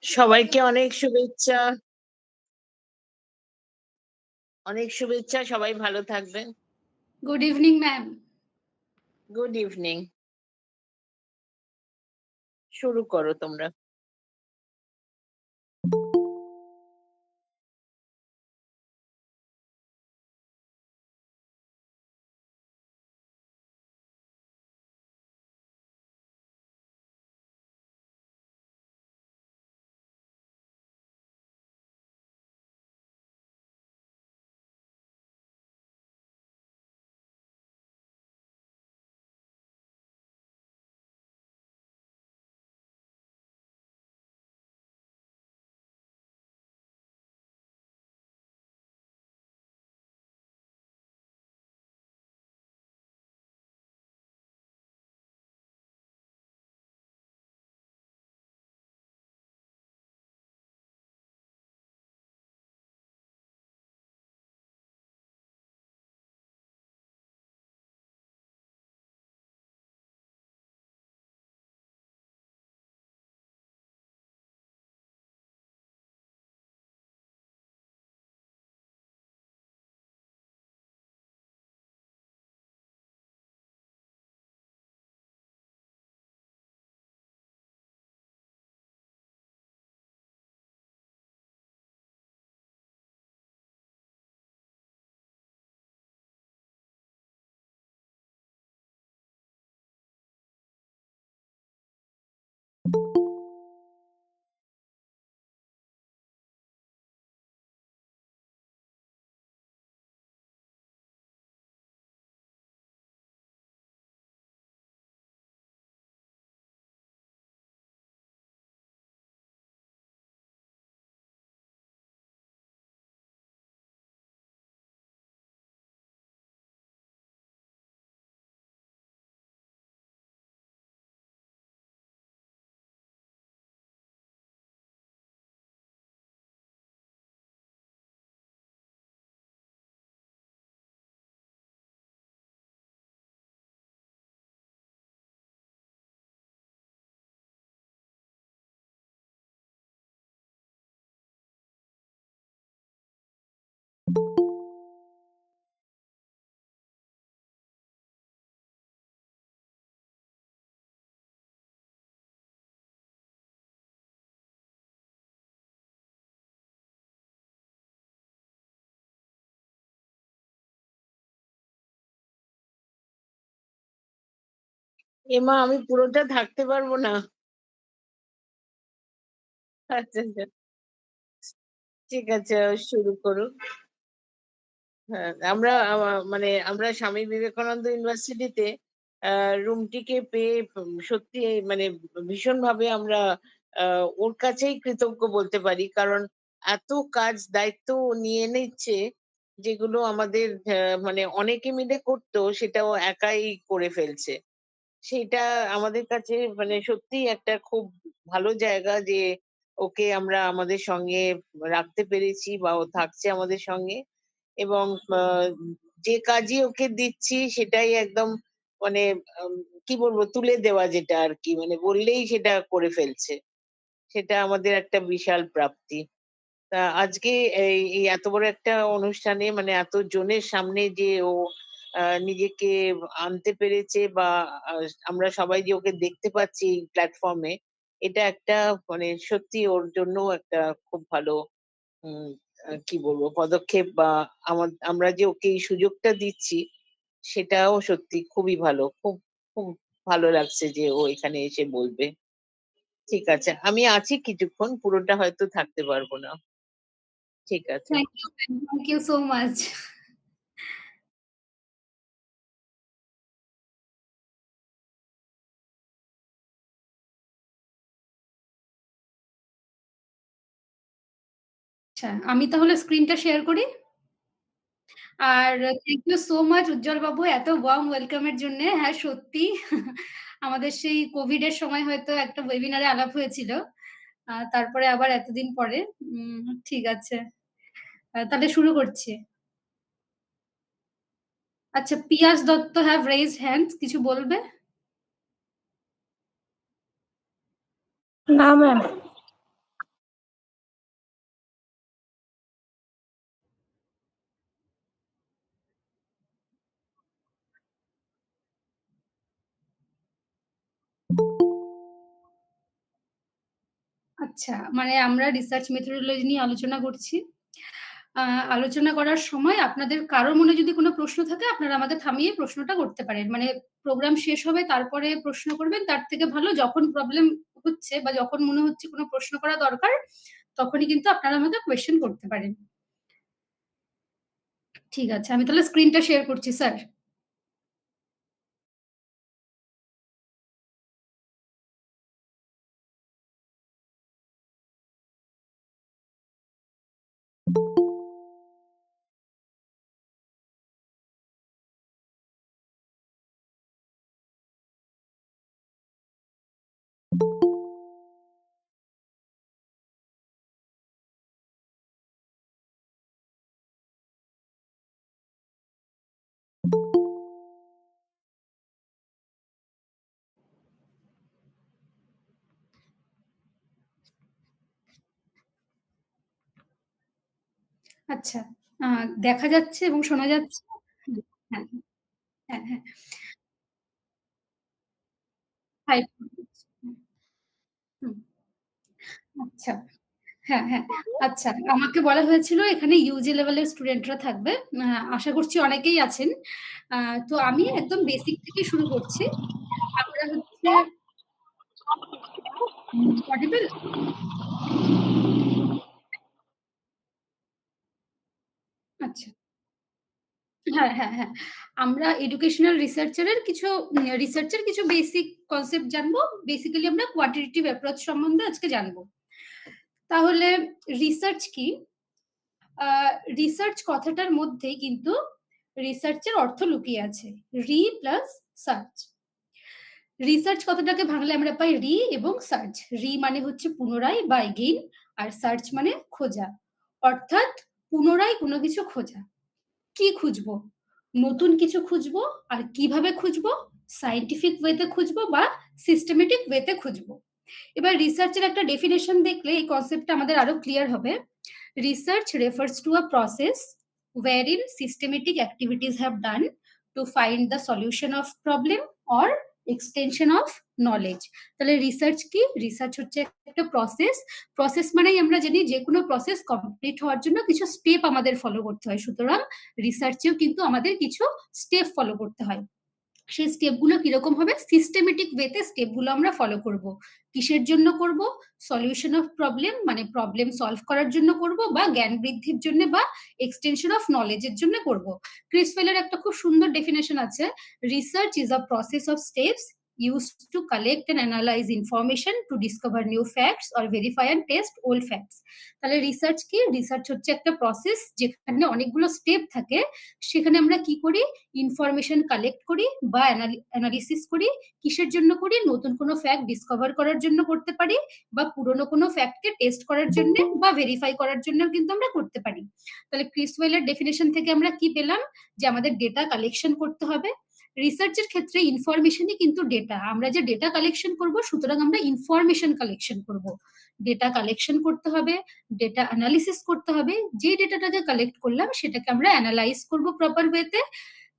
সবাইকে অনেক শুভেচ্ছা। অনেক শুভেচ্ছা। সবাই ভালো থাকবেন। Good evening ma'am. Good evening. শুরু করো তোমরা। এমা আমি পুরোটা থাকতে পারবো না। আচ্ছা, আচ্ছা। ঠিক আছে শুরু করুন। হ্যাঁ, আমরা মানে আমরা স্বামী বিবেকানন্দ ইউনিভার্সিটিতে আ রুমটিকে পেয়ে সত্যি মানে ভীষণভাবে আমরা আ ওর কাছেই কৃতজ্ঞ বলতে পারি। কারণ এত কাজ দায়িত্ব ও নিয়ে নিচ্ছে, যেগুলো আমাদের মানে অনেকে মিলে করত সেটা ও একাই করে ফেলছে। সেটা আমাদের কাছে মানে সত্যিই একটা খুব ভালো জায়গা যে ওকে আমরা আমাদের সঙ্গে রাখতে পেরেছি বা ও থাকছে আমাদের সঙ্গে। এবং আ যে কাজই ওকে দিচ্ছি সেটাই একদম মানে আম কি বলবো তুলে দেওয়া যেটা আরকি। মানে বললেই সেটা করে ফেলছে। সেটা আমাদের একটা বিশাল প্রাপ্তি। তা আজকে এই এত বড় একটা অনুষ্ঠানে মানে এত জনের সামনে যে ও নিজেকে আনতে পেরেছে বা আ আমরা সবাই যে ওকে দেখতে পাচ্ছি এই প্ল্যাটফর্মে, এটা একটা মানে সত্যি ওর জন্য একটা খুব ভালো হুম, কি বলবো পদক্ষেপ বা আমরা যে ওকে এই সুযোগটা দিচ্ছি সেটাও সত্যি খুবই ভালো। খুব ভালো লাগছে যে ও এখানে এসে বলবে। ঠিক আছে। আমি আছি কিছুক্ষণ, পুরোটা হয়তো থাকতে পারব না। ঠিক আছে। Thank you ma'am. Thank you so much. আচ্ছা, আমি তাহলে স্ক্রিনটা শেয়ার করি। আর thank you so much Ujjwal বাবু এত ওয়ার্ম ওয়েলকাম এর জন্যে। হ্যাঁ, সত্যি আমাদের সেই কোভিড এর সময় হয়তো একটা ওয়েবিনারে আলাপ হয়েছিল। তারপরে আবার এতদিন পরে। ঠিক আছে। তাহলে শুরু করছি। আচ্ছা, পিয়াস দত্ত হ্যাভ রেইজড হ্যান্ডস কিছু বলবে? না ম্যাম। আচ্ছা, মানে আমরা রিসার্চ মেথোডোলজি নিয়ে আলোচনা করছি। আ আলোচনা করার সময় আপনাদের কারো মনে যদি কোনো প্রশ্ন থাকে আপনারা আমাকে থামিয়ে প্রশ্নটা করতে পারেন। মানে প্রোগ্রাম শেষ হবে তারপরে প্রশ্ন করবেন তার থেকে ভালো যখন প্রবলেম হচ্ছে বা যখন মনে হচ্ছে কোনো প্রশ্ন করা দরকার তখনই কিন্তু আপনারা আমাকে কোয়েশ্চেন করতে পারেন। ঠিক আছে, আমি তাহলে স্ক্রিনটা শেয়ার করছি স্যার। আচ্ছা, আ দেখা যাচ্ছে এবং শোনা যাচ্ছে? হুম, হ্যাঁ, হ্যাঁ, হ্যাঁ। হাই হুম, হুম, আচ্ছা। হ্যাঁ, হ্যাঁ। আচ্ছা, আমাকে বলা হয়েছিল এখানে ইউজি লেভেলের স্টুডেন্টরা থাকবে। আ আশা করছি অনেকেই আছেন। আ তো আমি একদম বেসিক থেকে শুরু করছি। আমরা হচ্ছে অডিবল? আচ্ছা। হ্যাঁ, হ্যাঁ, হ্যাঁ। আমরা এডুকেশনাল রিসার্চের কিছু বেসিক কনসেপ্ট জানবো। বেসিক্যালি আমরা কোয়ান্টিটেটিভ অ্যাপ্রোচ সম্বন্ধে আজকে জানবো। তাহলে রিসার্চ কি? আ রিসার্চ কথাটার মধ্যেই কিন্তু রিসার্চের অর্থ লুকিয়ে আছে। Plus search. রিসার্চ কথাটাকে ভাঙলে আমরা পাই এবং সার্চ। মানে হচ্ছে পুনরায় বা এগেইন আর সার্চ মানে খোঁজা। অর্থাৎ পুনরায় কোনো কিছু খোঁজা। কি খুঁজবো? নতুন কিছু খুঁজবো। আর কিভাবে খুঁজবো? সায়েন্টিফিক ওয়েতে খুঁজবো বা সিস্টেমেটিক ওয়েতে খুঁজবো। এবার রিসার্চের একটা ডেফিনিশন দেখলে এই কনসেপ্টটা আমাদের আরো ক্লিয়ার হবে। Research refers to a process wherein systematic activities have done to find the solution of problem or extension of knowledge. তাহলে রিসার্চ কি? রিসার্চ হচ্ছে একটা প্রসেস। প্রসেস মানেই আমরা জানি যেকোনো প্রসেস কমপ্লিট হওয়ার জন্য কিছু স্টেপ আমাদের ফলো করতে হয়। সুতরাং রিসার্চেও কিন্তু আমাদের কিছু স্টেপ ফলো করতে হয়। সেই স্টেপগুলো কিরকম হবে? সিস্টেমেটিক ওয়েতে স্টেপগুলো আমরা ফলো করব। কিসের জন্য করব? সলিউশন অফ প্রবলেম, মানে প্রবলেম সলভ করার জন্য করব, বা জ্ঞান বৃদ্ধির জন্য, বা এক্সটেনশন অফ নলেজের জন্য করব। ক্রিসওয়েলের একটা খুব সুন্দর ডেফিনেশন আছে, research is a process of steps used to collect and analyze information to discover new facts or verify and test old facts. তাহলে রিসার্চ কি? রিসার্চ হচ্ছে একটা প্রসেস যেখানে অনেকগুলো স্টেপ থাকে, সেখানে আমরা কি করি? ইনফরমেশন কালেক্ট করি বা অ্যানালিসিস করি। কিসের জন্য করি? নতুন কোনো ফ্যাক্ট ডিসকভার করার জন্য করতে পারি, বা পুরনো কোনো ফ্যাক্টকে টেস্ট করার জন্য বা ভেরিফাই করার জন্য কিন্তু আমরা করতে পারি। তাহলে ক্রিসওয়েলের ডেফিনেশন থেকে আমরা কি পেলাম? যে আমাদের ডেটা কালেকশন করতে হবে। রিসার্চের ক্ষেত্রে ইনফরমেশনই কিন্তু ডেটা। আমরা যে ডেটা কালেকশন করব, সুতরাং আমরা ইনফরমেশন কালেকশন করব। ডেটা কালেকশন করতে হবে, ডেটা অ্যানালিসিস করতে হবে, যে ডেটাটাকে কালেক্ট করলাম সেটাকে আমরা অ্যানালাইজ করব প্রপার ওয়েতে।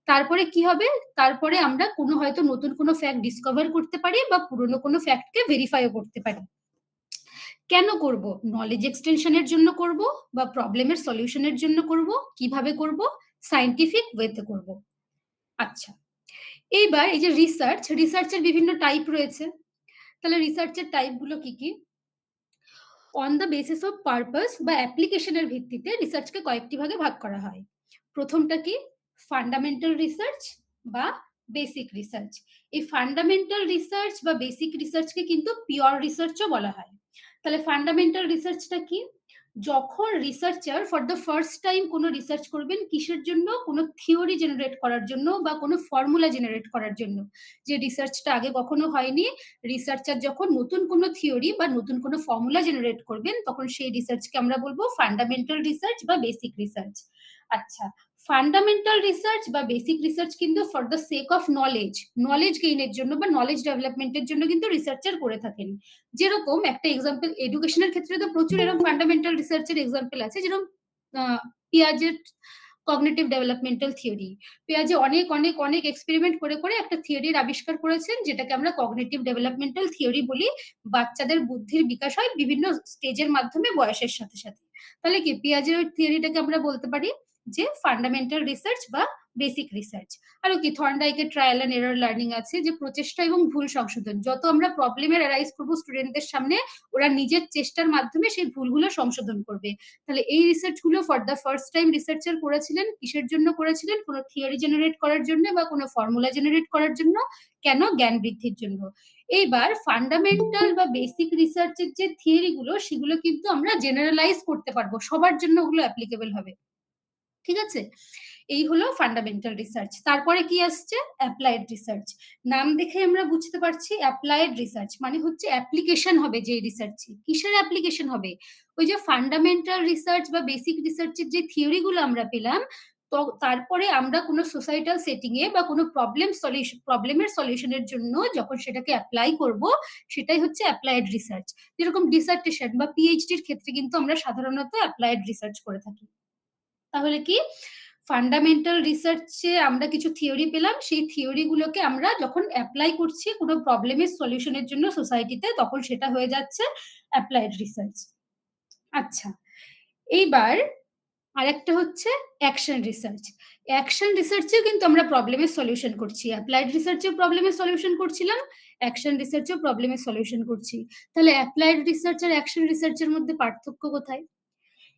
তারপরে কি হবে? তারপরে আমরা কোনো হয়তো নতুন কোনো ফ্যাক্ট ডিসকভার করতে পারি, বা পুরনো কোনো ফ্যাক্টকে ভেরিফাইও করতে পারি। কেন করব? নলেজ এক্সটেনশনের জন্য করব, বা প্রবলেমের সলিউশনের জন্য করব। কিভাবে করব? সায়েন্টিফিক ওয়েতে করব। আচ্ছা, এইবার এই যে রিসার্চের বিভিন্ন টাইপ রয়েছে। তাহলে রিসার্চের টাইপগুলো কি কি? On the basis of purpose বা অ্যাপ্লিকেশনের ভিত্তিতে রিসার্চকে কয়েকটি ভাগে ভাগ করা হয়। প্রথমটা কি? ফান্ডামেন্টাল রিসার্চ বা বেসিক রিসার্চ। এই ফান্ডামেন্টাল রিসার্চ বা বেসিক রিসার্চকে কিন্তু পিওর রিসার্চও বলা হয়। তাহলে ফান্ডামেন্টাল রিসার্চটা কি? যখন researcher for the first time কোনো রিসার্চ করবেন, কিসের জন্য? কোনো থিওরি জেনারেট করার জন্য বা কোনো ফর্মুলা জেনারেট করার জন্য। যে রিসার্চটা আগে কখনো হয়নি, রিসার্চার যখন নতুন কোনো থিওরি বা নতুন কোনো ফর্মুলা জেনারেট করবেন, তখন সেই রিসার্চকে আমরা বলবো ফান্ডামেন্টাল রিসার্চ বা বেসিক রিসার্চ। আচ্ছা, ফান্ডামেন্টাল রিসার্চ বা বেসিক রিসার্চ কিন্তু for the sake of knowledge গেইনের জন্য বা নলেজ ডেভেলপমেন্টের জন্য কিন্তু রিসার্চার করে থাকেন। যেরকম একটা এক্সাম্পল, এডুকেশনের ক্ষেত্রে তো প্রচুর এরকম ফান্ডামেন্টাল রিসার্চের এক্সাম্পল আছে, যেরকম পিয়াজের কগনিটিভ ডেভেলপমেন্টাল থিওরি। পিয়াজে অনেক অনেক অনেক এক্সপেরিমেন্ট করে করে একটা থিওরির আবিষ্কার করেছেন, যেটাকে আমরা কগনিটিভ ডেভেলপমেন্টাল থিওরি বলি। বাচ্চাদের বুদ্ধির বিকাশ হয় বিভিন্ন স্টেজের মাধ্যমে বয়সের সাথে সাথে। তাহলে কি পিয়াজের ওই থিওরিটাকে আমরা বলতে পারি যে ফান্ডামেন্টাল রিসার্চ বা বেসিক রিসার্চ। আরো কি থর্নডাইকের ট্রায়াল এন্ড এরর লার্নিং আছে, যে প্রচেষ্টা এবং ভুল সংশোধন। যত আমরা প্রবলেমের অ্যারাইজ করবো স্টুডেন্টদের সামনে, ওরা নিজের চেষ্টার মাধ্যমে সেই ভুলগুলো সংশোধন করবে। তাহলে এই রিসার্চগুলো for the first time researcher করেছিলেন, কিসের জন্য করেছিলেন? কোনো থিওরি জেনারেট করার জন্য বা কোনো ফর্মুলা জেনারেট করার জন্য। কেন? জ্ঞান বৃদ্ধির জন্য। এইবার ফান্ডামেন্টাল বা বেসিক রিসার্চের যে থিওরিগুলো, সেগুলো কিন্তু আমরা জেনারেলাইজ করতে পারবো, সবার জন্য ওগুলো অ্যাপ্লিকেবল হবে। ঠিক আছে? এই হলো ফান্ডামেন্টাল রিসার্চ। তারপরে কি আসছে? Applied research. নাম দেখে আমরা বুঝতে পারছি অ্যাপ্লাইড রিসার্চ মানে হচ্ছে অ্যাপ্লিকেশন হবে যে রিসার্চে। কিসের অ্যাপ্লিকেশন হবে? ওই যে ফান্ডামেন্টাল রিসার্চ বা বেসিক রিসার্চের যে থিওরিগুলো আমরা পেলাম, তো তারপরে আমরা কোনো সোসাইটাল সেটিং এ বা কোনো প্রবলেমের সলিউশনের জন্য যখন সেটাকে অ্যাপ্লাই করব, সেটাই হচ্ছে অ্যাপ্লাইড রিসার্চ। যেরকম ডিসার্টেশন বা পিএইচডির ক্ষেত্রে কিন্তু আমরা সাধারণত অ্যাপ্লাইড রিসার্চ করে থাকি। তাহলে কি? ফান্ডামেন্টাল রিসার্চে আমরা কিছু থিওরি পেলাম, সেই থিওরিগুলোকে আমরা যখন অ্যাপ্লাই করছি কোনো প্রবলেমের সলিউশনের জন্য সোসাইটিতে, তখন সেটা হয়ে যাচ্ছে অ্যাপ্লাইড রিসার্চ। আচ্ছা, এইবার আরেকটা হচ্ছে অ্যাকশন রিসার্চ। অ্যাকশন রিসার্চেও কিন্তু আমরা প্রবলেমের সলিউশন করছি। অ্যাপ্লাইড রিসার্চেও প্রবলেমের সলিউশন করছিলাম, অ্যাকশন রিসার্চেও প্রবলেমের সলিউশন করছি। তাহলে অ্যাপ্লাইড রিসার্চ আর অ্যাকশন রিসার্চের মধ্যে পার্থক্য কোথায়?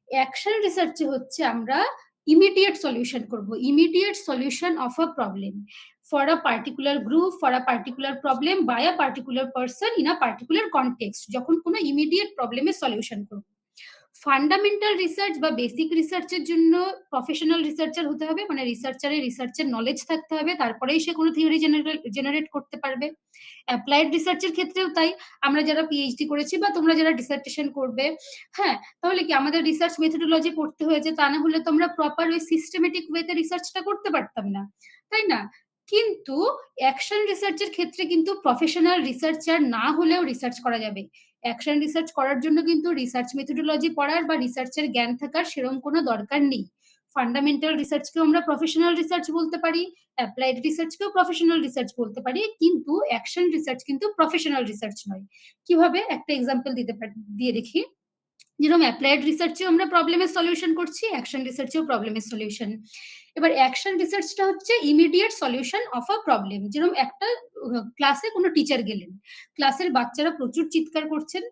অ্যাকশন রিসার্চে হচ্ছে আমরা ইমিডিয়েট সলিউশন করব, immediate solution of a problem for a particular group, for a particular problem by a particular person in a particular context, যখন কোনো ইমিডিয়েট প্রবলেমের সলিউশন করব। ফান্ডামেন্টাল রিসার্চ বা বেসিক রিসার্চের জন্য প্রফেশনাল রিসার্চার হতে হবে, মানে রিসার্চের নলেজ থাকতে হবে, তারপরেই সে কোনো থিওরি জেনারেট করতে পারবে। অ্যাপ্লাইড রিসার্চের ক্ষেত্রেও তাই। আমরা যারা পিএইচডি করেছি বা তোমরা যারা ডিসার্টেশন করবে, হ্যাঁ, তাহলে কি আমাদের রিসার্চ মেথোডোলজি পড়তে হয়েছে, তা না হলে তো আমরা প্রপার ওই সিস্টেমেটিক ওয়েতে রিসার্চটা করতে পারতাম না, তাই না? কিন্তু অ্যাকশন রিসার্চের ক্ষেত্রে কিন্তু প্রফেশনাল রিসার্চার না হলেও রিসার্চ করা যাবে। অ্যাকশন রিসার্চ করার জন্য কিন্তু রিসার্চ মেথোডোলজি পড়ার বা রিসার্চের জ্ঞান থাকার সেরকম কোনো দরকার নেই। ফান্ডামেন্টাল রিসার্চকেও আমরা প্রফেশনাল রিসার্চ বলতে পারি, অ্যাপ্লাইড রিসার্চকেও প্রফেশনাল রিসার্চ বলতে পারি, কিন্তু অ্যাকশন রিসার্চ কিন্তু প্রফেশনাল রিসার্চ নয়। কিভাবে? একটা এক্সাম্পল দিয়ে দেখি। যেরকম অ্যাপ্লাইড রিসার্চেও আমরা প্রবলেমের সলিউশন করছি, অ্যাকশন রিসার্চেও প্রবলেমের সলিউশন। এবার অ্যাকশন রিসার্চটা হচ্ছে immediate solution of a problem. যেরকম একটা ক্লাসে কোনো টিচার গেলেন, ক্লাসের বাচ্চারা প্রচুর চিৎকার করছেন,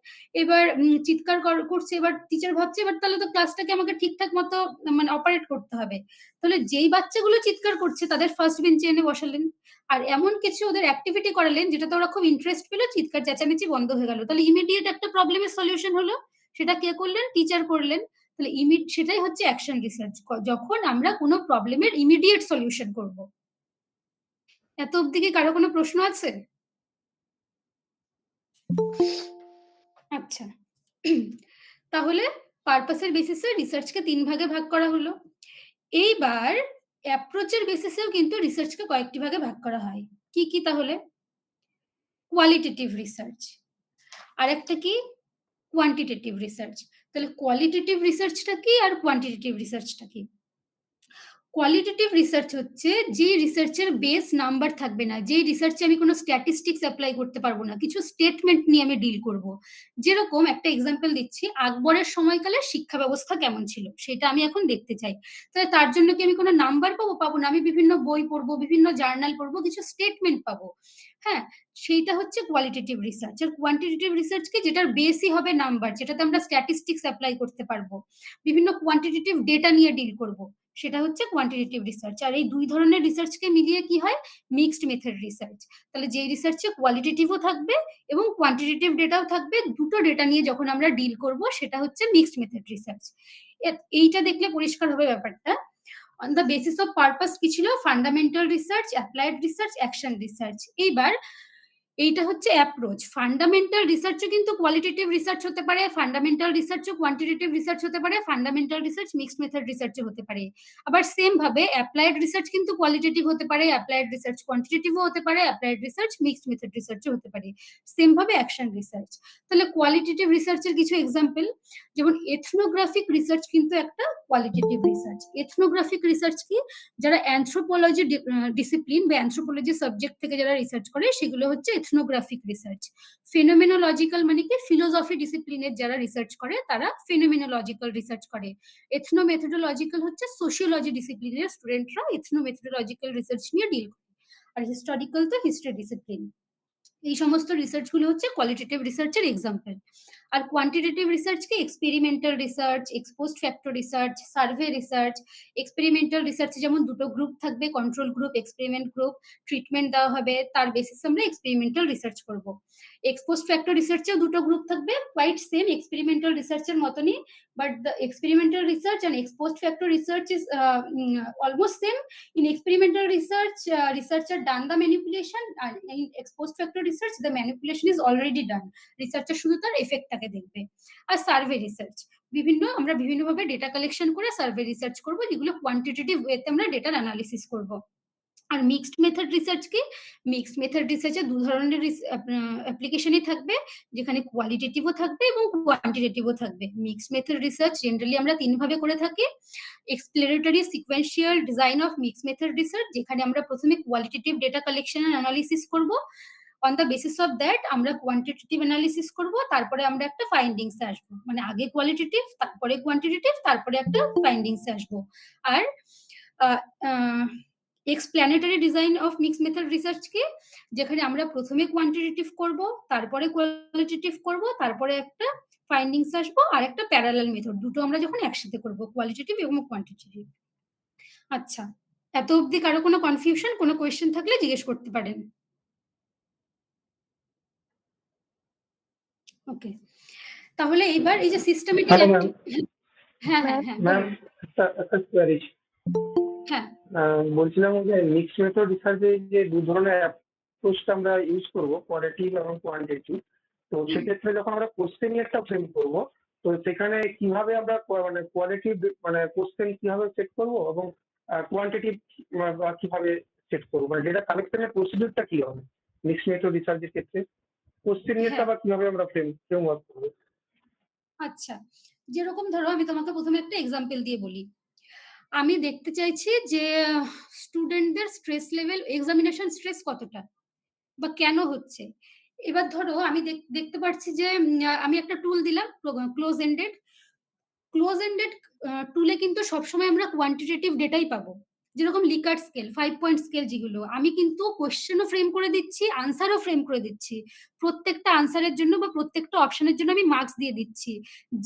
এবার চিৎকার করছে, এবার টিচার ভাবছে এবার তাহলে তো ক্লাসটাকে আমাকে ঠিকঠাক মতো মানে অপারেট করতে হবে, তাহলে যেই বাচ্চাগুলো চিৎকার করছে তাদের ফার্স্ট বেঞ্চে এনে বসালেন, আর এমন কিছু ওদের অ্যাক্টিভিটি করালেন যেটাতে ওরা খুব ইন্টারেস্ট পেলো, চিৎকার চেঁচামেচি বন্ধ হয়ে গেল, তাহলে ইমিডিয়েট একটা প্রবলেমের সলিউশন হলো। সেটা কে করলেন? টিচার করলেন। তাহলে সেটাই হচ্ছে অ্যাকশন রিসার্চ, যখন আমরা কোনো প্রবলেমের ইমিডিয়েট সলিউশন করব। এত অবধি কি কারো কোনো প্রশ্ন আছে? আচ্ছা, তাহলে পারপাসের বেসিসে রিসার্চকে 3 ভাগে ভাগ করা হলো। এইবার অ্যাপ্রোচের বেসিসেও কিন্তু রিসার্চকে কয়েকটি ভাগে ভাগ করা হয়। কি কি তাহলে? কোয়ালিটেটিভ রিসার্চ, আরেকটা কি? Quantitative research. তাহলে কোয়ালিটেটিভ রিসার্চটা কি আর কোয়ান্টিটেটিভ রিসার্চটা কি? কোয়ালিটেটিভ রিসার্চ হচ্ছে যে রিসার্চের বেস নাম্বার থাকবে না, যে রিসার্চে আমি কোনো স্ট্যাটিস্টিক্স অ্যাপ্লাই করতে পারবো না, কিছু স্টেটমেন্ট নিয়ে আমি ডিল করব। যেরকম একটা এক্সাম্পল দিচ্ছি, আকবরের সময়কালে শিক্ষা ব্যবস্থা কেমন ছিল সেটা আমি এখন দেখতে চাই, তাহলে তার জন্য কি আমি কোনো নাম্বার পাবো? পাবো না, আমি বিভিন্ন বই পড়বো, বিভিন্ন জার্নাল পড়বো, কিছু স্টেটমেন্ট পাবো। হ্যাঁ, সেইটা হচ্ছে কোয়ালিটেটিভ রিসার্চ। আর কোয়ান্টিটেটিভ রিসার্চ কি? যেটার বেসই হবে নাম্বার, যেটাতে আমরা স্ট্যাটিস্টিক্স অ্যাপ্লাই করতে পারবো, বিভিন্ন কোয়ান্টিটেটিভ ডেটা নিয়ে ডিল করব, সেটা হচ্ছে কোয়ান্টিটেটিভ রিসার্চ। আর এই দুই ধরনের রিসার্চকে মিলিয়ে কি হয়? Mixed method research. তাহলে যে রিসার্চে কোয়ালিটেটিভও থাকবে এবং কোয়ান্টিটেটিভ ডেটাও থাকবে, দুটো ডেটা নিয়ে যখন আমরা ডিল করব সেটা হচ্ছে মিক্সড মেথড রিসার্চ। এইটা দেখলে পরিষ্কার হবে ব্যাপারটা। On the basis of purpose কি ছিল? Fundamental research, applied research, action research. এইবার এইটা হচ্ছে অ্যাপ্রোচ। ফান্ডামেন্টাল রিসার্চও কিন্তু কোয়ালিটেটিভ রিসার্চ হতে পারে, ফান্ডামেন্টাল রিসার্চও কোয়ান্টিটেটিভ রিসার্চ হতে পারে, ফান্ডামেন্টাল রিসার্চ মিক্সড মেথড রিসার্চও হতে পারে। আবার সেম ভাবে অ্যাপ্লাইড রিসার্চ কিন্তু কোয়ালিটেটিভ হতে পারে, অ্যাপ্লাইড রিসার্চ কোয়ান্টিটেটিভও হতে পারে, অ্যাপ্লাইড রিসার্চ মিক্সড মেথড রিসার্চও হতে পারে। সেম ভাবে অ্যাকশন রিসার্চ। তাহলে কোয়ালিটেটিভ রিসার্চের কিছু এক্সাম্পল, যেমন এথনোগ্রাফিক রিসার্চ কিন্তু একটা কোয়ালিটেটিভ রিসার্চ। এথনোগ্রাফিক রিসার্চ কি? যারা অ্যানথ্রোপোলজি ডিসিপ্লিন বা অ্যানথ্রোপোলজি সাবজেক্ট থেকে যারা রিসার্চ করে সেগুলো হচ্ছে এথনোগ্রাফিক রিসার্চ। ফেনোমেনোলজিক্যাল মানে কি? ফিলোসফি ডিসিপ্লিনের যারা রিসার্চ করে তারা ফেনোমেনোলজিক্যাল রিসার্চ করে। এথনোমেথোডোলজিক্যাল হচ্ছে সোশিওলজি ডিসিপ্লিনের স্টুডেন্টরা এথনোমেথোডোলজিক্যাল রিসার্চ নিয়ে ডিল করে। আর হিস্টোরিক্যাল তো হিস্ট্রি ডিসিপ্লিন। এই সমস্ত রিসার্চগুলো হচ্ছে কোয়ালিটেটিভ রিসার্চের এক্সাম্পল। আর কোয়ান্টিটেটিভ রিসার্চ কি? Experimental research, ex post factor research, survey research. Experimental রিসার্চে যেমন দুটো গ্রুপ থাকবে, control group, experiment group, treatment দেওয়া হবে, তার বেসিসে আমরা এক্সপেরিমেন্টাল রিসার্চ করব। এক্সপোস্ট ফ্যাক্টর রিসার্চেও দুটো গ্রুপ থাকবে, কোয়াইট সেম এক্সপেরিমেন্টাল রিসার্চের মতনই, but the experimental research and ex-post factor research is almost same. In experimental research, researcher done the manipulation, and in ex-post factor research, the manipulation is already done. Researcher শুধু তার এফেক্টটাকে দেখবে। আর survey research, আমরা বিভিন্নভাবে data collection করে survey research করব, যেগুলো quantitative ওয়েতে আমরা ডেটার অ্যানালিসিস করব। আর মিক্সড মেথড রিসার্চ কি? মিক্সড মেথড রিসার্চে দু ধরনের অ্যাপ্লিকেশনই থাকবে, যেখানে কোয়ালিটেটিভও থাকবে এবং কোয়ান্টিটেটিভও থাকবে। মিক্সড মেথড রিসার্চ জেনারেলি আমরা 3 ভাবে করে থাকি। Exploratory sequential design of mixed method research, যেখানে আমরা প্রথমে qualitative data collection and analysis করব, on the basis of that আমরা কোয়ান্টিটেটিভ অ্যানালিসিস করব, তারপরে আমরা একটা ফাইন্ডিংস আসবো, মানে আগে কোয়ালিটেটিভ তারপরে কোয়ান্টিটেটিভ তারপরে একটা ফাইন্ডিংস আসবো। আর explanatory design of mixed method research কি? যেখানে আমরা প্রথমে কোয়ান্টিটেটিভ করব, তারপরে কোয়ালিটেটিভ করব, তারপরে একটা ফাইন্ডিংস আসবো, আর একটা প্যারালাল মেথড, দুটো আমরা যখন একসাথে করব, কোয়ালিটেটিভ এবং কোয়ান্টিটেটিভ। আচ্ছা, এত অবধি কারো কোনো কনফিউশন, কোনো কোয়েশ্চেন থাকলে জিজ্ঞেস করতে পারেন। ওকে, তাহলে এইবার এই যে সিস্টেমেটিক হ্যাঁ হ্যাঁ হ্যাঁ ম্যাম, একটা কোয়েরি। হ্যাঁ, বলছিলাম যে মিক্সড মেথড রিসার্চে যে দু ধরনের অ্যাপ্রোচটা আমরা ইউজ করব, কোয়ালিটিভ এবং কোয়ান্টিটিভ, তো সেক্ষেত্রে যখন আমরা কোশ্চেনিয়ারটা ফ্রেম করব, তো সেখানে কিভাবে আমরা মানে কোয়ালিটিভ মানে কোশ্চেন কিভাবে সেট করব এবং কোয়ান্টিটিভ কিভাবে সেট করবো, মানে ডেটা কালেকশনের প্রসিডিউরটা কি হবে মিক্সড মেথড রিসার্চের ক্ষেত্রে, কোশ্চেনিয়ারটা বা কিভাবে আমরা ফ্রেমওয়ার্ক করবো? আচ্ছা, যেরকম ধরো আমি তোমাকে প্রথমে একটা এক্সাম্পল দিয়ে বলি। আমি দেখতে চাইছি যে স্টুডেন্টদের স্ট্রেস লেভেল, এক্সামিনেশন স্ট্রেস কতটা বা কেন হচ্ছে। এবার ধরো আমি দেখতে পাচ্ছি যে আমি একটা টুল দিলাম ক্লোজ এন্ডেড, ক্লোজ এন্ডেড টুলে কিন্তু সবসময় আমরা কোয়ান্টিটেটিভ ডেটাই পাবো। যেরকম লিকার্ট স্কেল, 5 পয়েন্ট স্কেল যেগুলো, আমি কিন্তু কোয়েশ্চেনও ফ্রেম করে দিচ্ছি, আনসারও ফ্রেম করে দিচ্ছি। প্রত্যেকটা আনসারের জন্য বা প্রত্যেকটা অপশনের জন্য আমি মার্কস দিয়ে দিচ্ছি।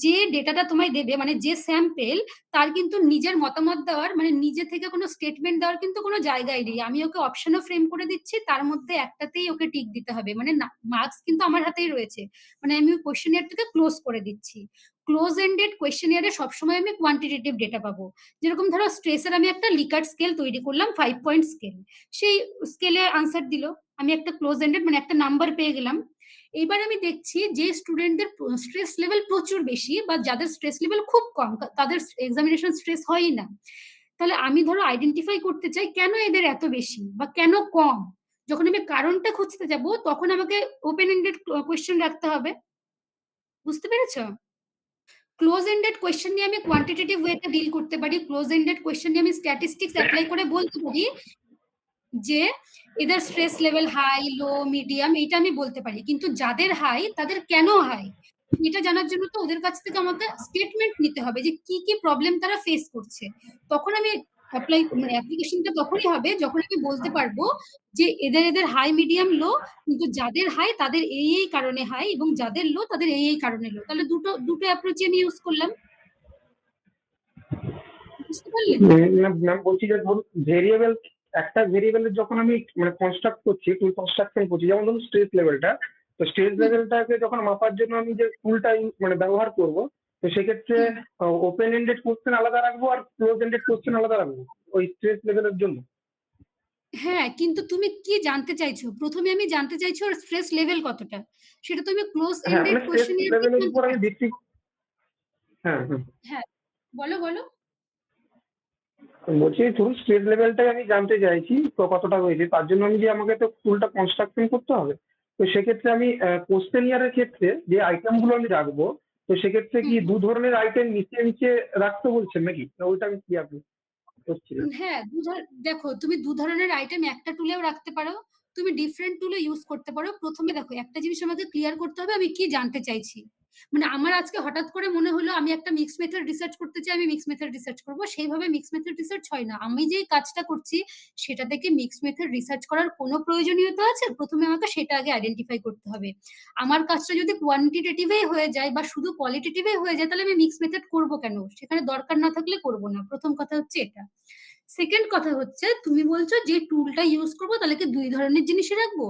যে ডেটাটা তোমায় দেবে, মানে যে স্যাম্পেল, তার কিন্তু নিজের মতামত দেওয়ার, মানে নিজে থেকে কোনো স্টেটমেন্ট দেওয়ার কিন্তু কোনো জায়গাই নেই। আমি ওকে অপশনও ফ্রেম করে দিচ্ছি, তার মধ্যে একটাতেই ওকে টিক দিতে হবে, মানে মার্কস কিন্তু আমার হাতেই রয়েছে। মানে আমি ওই কোয়েশ্চেনিয়ারটাকে ক্লোজ করে দিচ্ছি। ক্লোজ এন্ডেড কোয়েশ্চেনিয়ারে সবসময় আমি কোয়ান্টিটেটিভ ডেটা পাবো। যেরকম ধরো স্ট্রেসের আমি একটা লিকার্ট স্কেল তৈরি করলাম, 5 পয়েন্ট স্কেল, সেই স্কেলে আনসার দিল, আমি একটা ক্লোজ এন্ডেড মানে একটা নাম্বার পেয়ে গেলাম। এইবার আমি দেখছি যে স্টুডেন্টদের স্ট্রেস লেভেল প্রচুর বেশি বা যাদের স্ট্রেস লেভেল খুব কম, তাদের এক্সামিনেশন স্ট্রেস হয়ই না, তাহলে আমি ধরো আইডেন্টিফাই করতে চাই কেন এদের এত বেশি বা কেন কম। যখন আমি কারণটা খুঁজতে যাব, তখন আমাকে ওপেন এন্ডেড কোয়েশ্চেন রাখতে হবে। বুঝতে পেরেছো? ক্লোজ এন্ডেড কোয়েশ্চেন নিয়ে আমি কোয়ান্টিটেটিভ ওয়েতে ডিল করতে পারি। ক্লোজ এন্ডেড কোয়েশ্চেন নিয়ে আমি স্ট্যাটিস্টিক্স অ্যাপ্লাই করে বলতে পারি যে এদের স্ট্রেস লেভেল হাই, লো, মিডিয়াম, এটা আমি বলতে পারি। কিন্তু যাদের হাই, তাদের কেন হাই, এটা জানার জন্য তো ওদের কাছ থেকে আমাকে স্টেটমেন্ট নিতে হবে যে কি কি প্রবলেম তারা ফেস করছে। তখন আমি অ্যাপ্লিকেশনটা তখনই হবে যখন আমি বলতে পারবো যে এদের হাই, মিডিয়াম, লো, কিন্তু যাদের হাই তাদের এই কারণে হাই এবং যাদের লো তাদের এই কারণে লো। তাহলে দুটো অ্যাপ্রোচ আমি ইউজ করলাম। বুঝতে পারলেন? ম্যাম বলছি যে ধরুন ভেরিয়েবল, একটা ভেরিয়েবলের যখন আমি মানে কনস্ট্রাক্ট করছি, টুল কনস্ট্রাকশন করছি, যেমন ধরুন স্ট্রেস লেভেলটা, তো স্ট্রেস লেভেলটাকে যখন মাপার জন্য আমি যে টুলটা মানে ব্যবহার করব, তো সেক্ষেত্রে ওপেন এন্ডেড কোশ্চেন আলাদা রাখবো আর ক্লোজ এন্ডেড কোশ্চেন আলাদা রাখবো ওই স্ট্রেস লেভেলের জন্য। হ্যাঁ, কিন্তু তুমি কি জানতে চাইছো? প্রথমে আমি জানতে চাইছি ওর স্ট্রেস লেভেল কতটা, সেটা তুমি ক্লোজ এন্ডেড কোশ্চেন এর লেভেলের উপর আমি ভিত্তি। হ্যাঁ হ্যাঁ হ্যাঁ, বলো বলো। বলছি ধরুন স্ট্রেস লেভেলটাই আমি জানতে চাইছি তো কতটা হয়েছে, তার জন্য আমি যে আমাকে তো টুলটা কনস্ট্রাকশন করতে হবে। তো সেক্ষেত্রে আমি কোশ্চেনিয়ারের ক্ষেত্রে যে আইটেমগুলো আমি রাখবো, তো সেক্ষেত্রে কি দু ধরনের আইটেম নিচে নিচে রাখতে বলছেন নাকি, না ওইটা আমি কি আপনি করছিলেন? হ্যাঁ, দেখো তুমি দু ধরনের আইটেম একটা টুলেও রাখতে পারো, তুমি ডিফারেন্ট টুলে ইউজ করতে পারো। প্রথমে দেখো একটা জিনিস আমাকে ক্লিয়ার করতে হবে আমি কি জানতে চাইছি। মানে আমার আজকে হঠাৎ করে মনে হলো আমি একটা মিক্স মেথড রিসার্চ করতে চাই, আমি মিক্স মেথড রিসার্চ করবো, সেইভাবে মিক্স মেথড রিসার্চ হয় না। আমি যে কাজটা করছি সেটা থেকে মিক্স মেথড রিসার্চ করার কোনো প্রয়োজনীয়তা আছে, প্রথমে আমাকে সেটা আগে আইডেন্টিফাই করতে হবে। আমার কাজটা যদি কোয়ান্টিটেটিভে হয়ে যায় বা শুধু কোয়ালিটেটিভে হয়ে যায়, তাহলে আমি মিক্স মেথড করবো কেন? সেখানে দরকার না থাকলে করবো না। প্রথম কথা হচ্ছে এটা। সেকেন্ড কথা হচ্ছে, তুমি বলছো যে টুলটা ইউজ করবো, তাহলে কি দুই ধরনের জিনিসই রাখবো?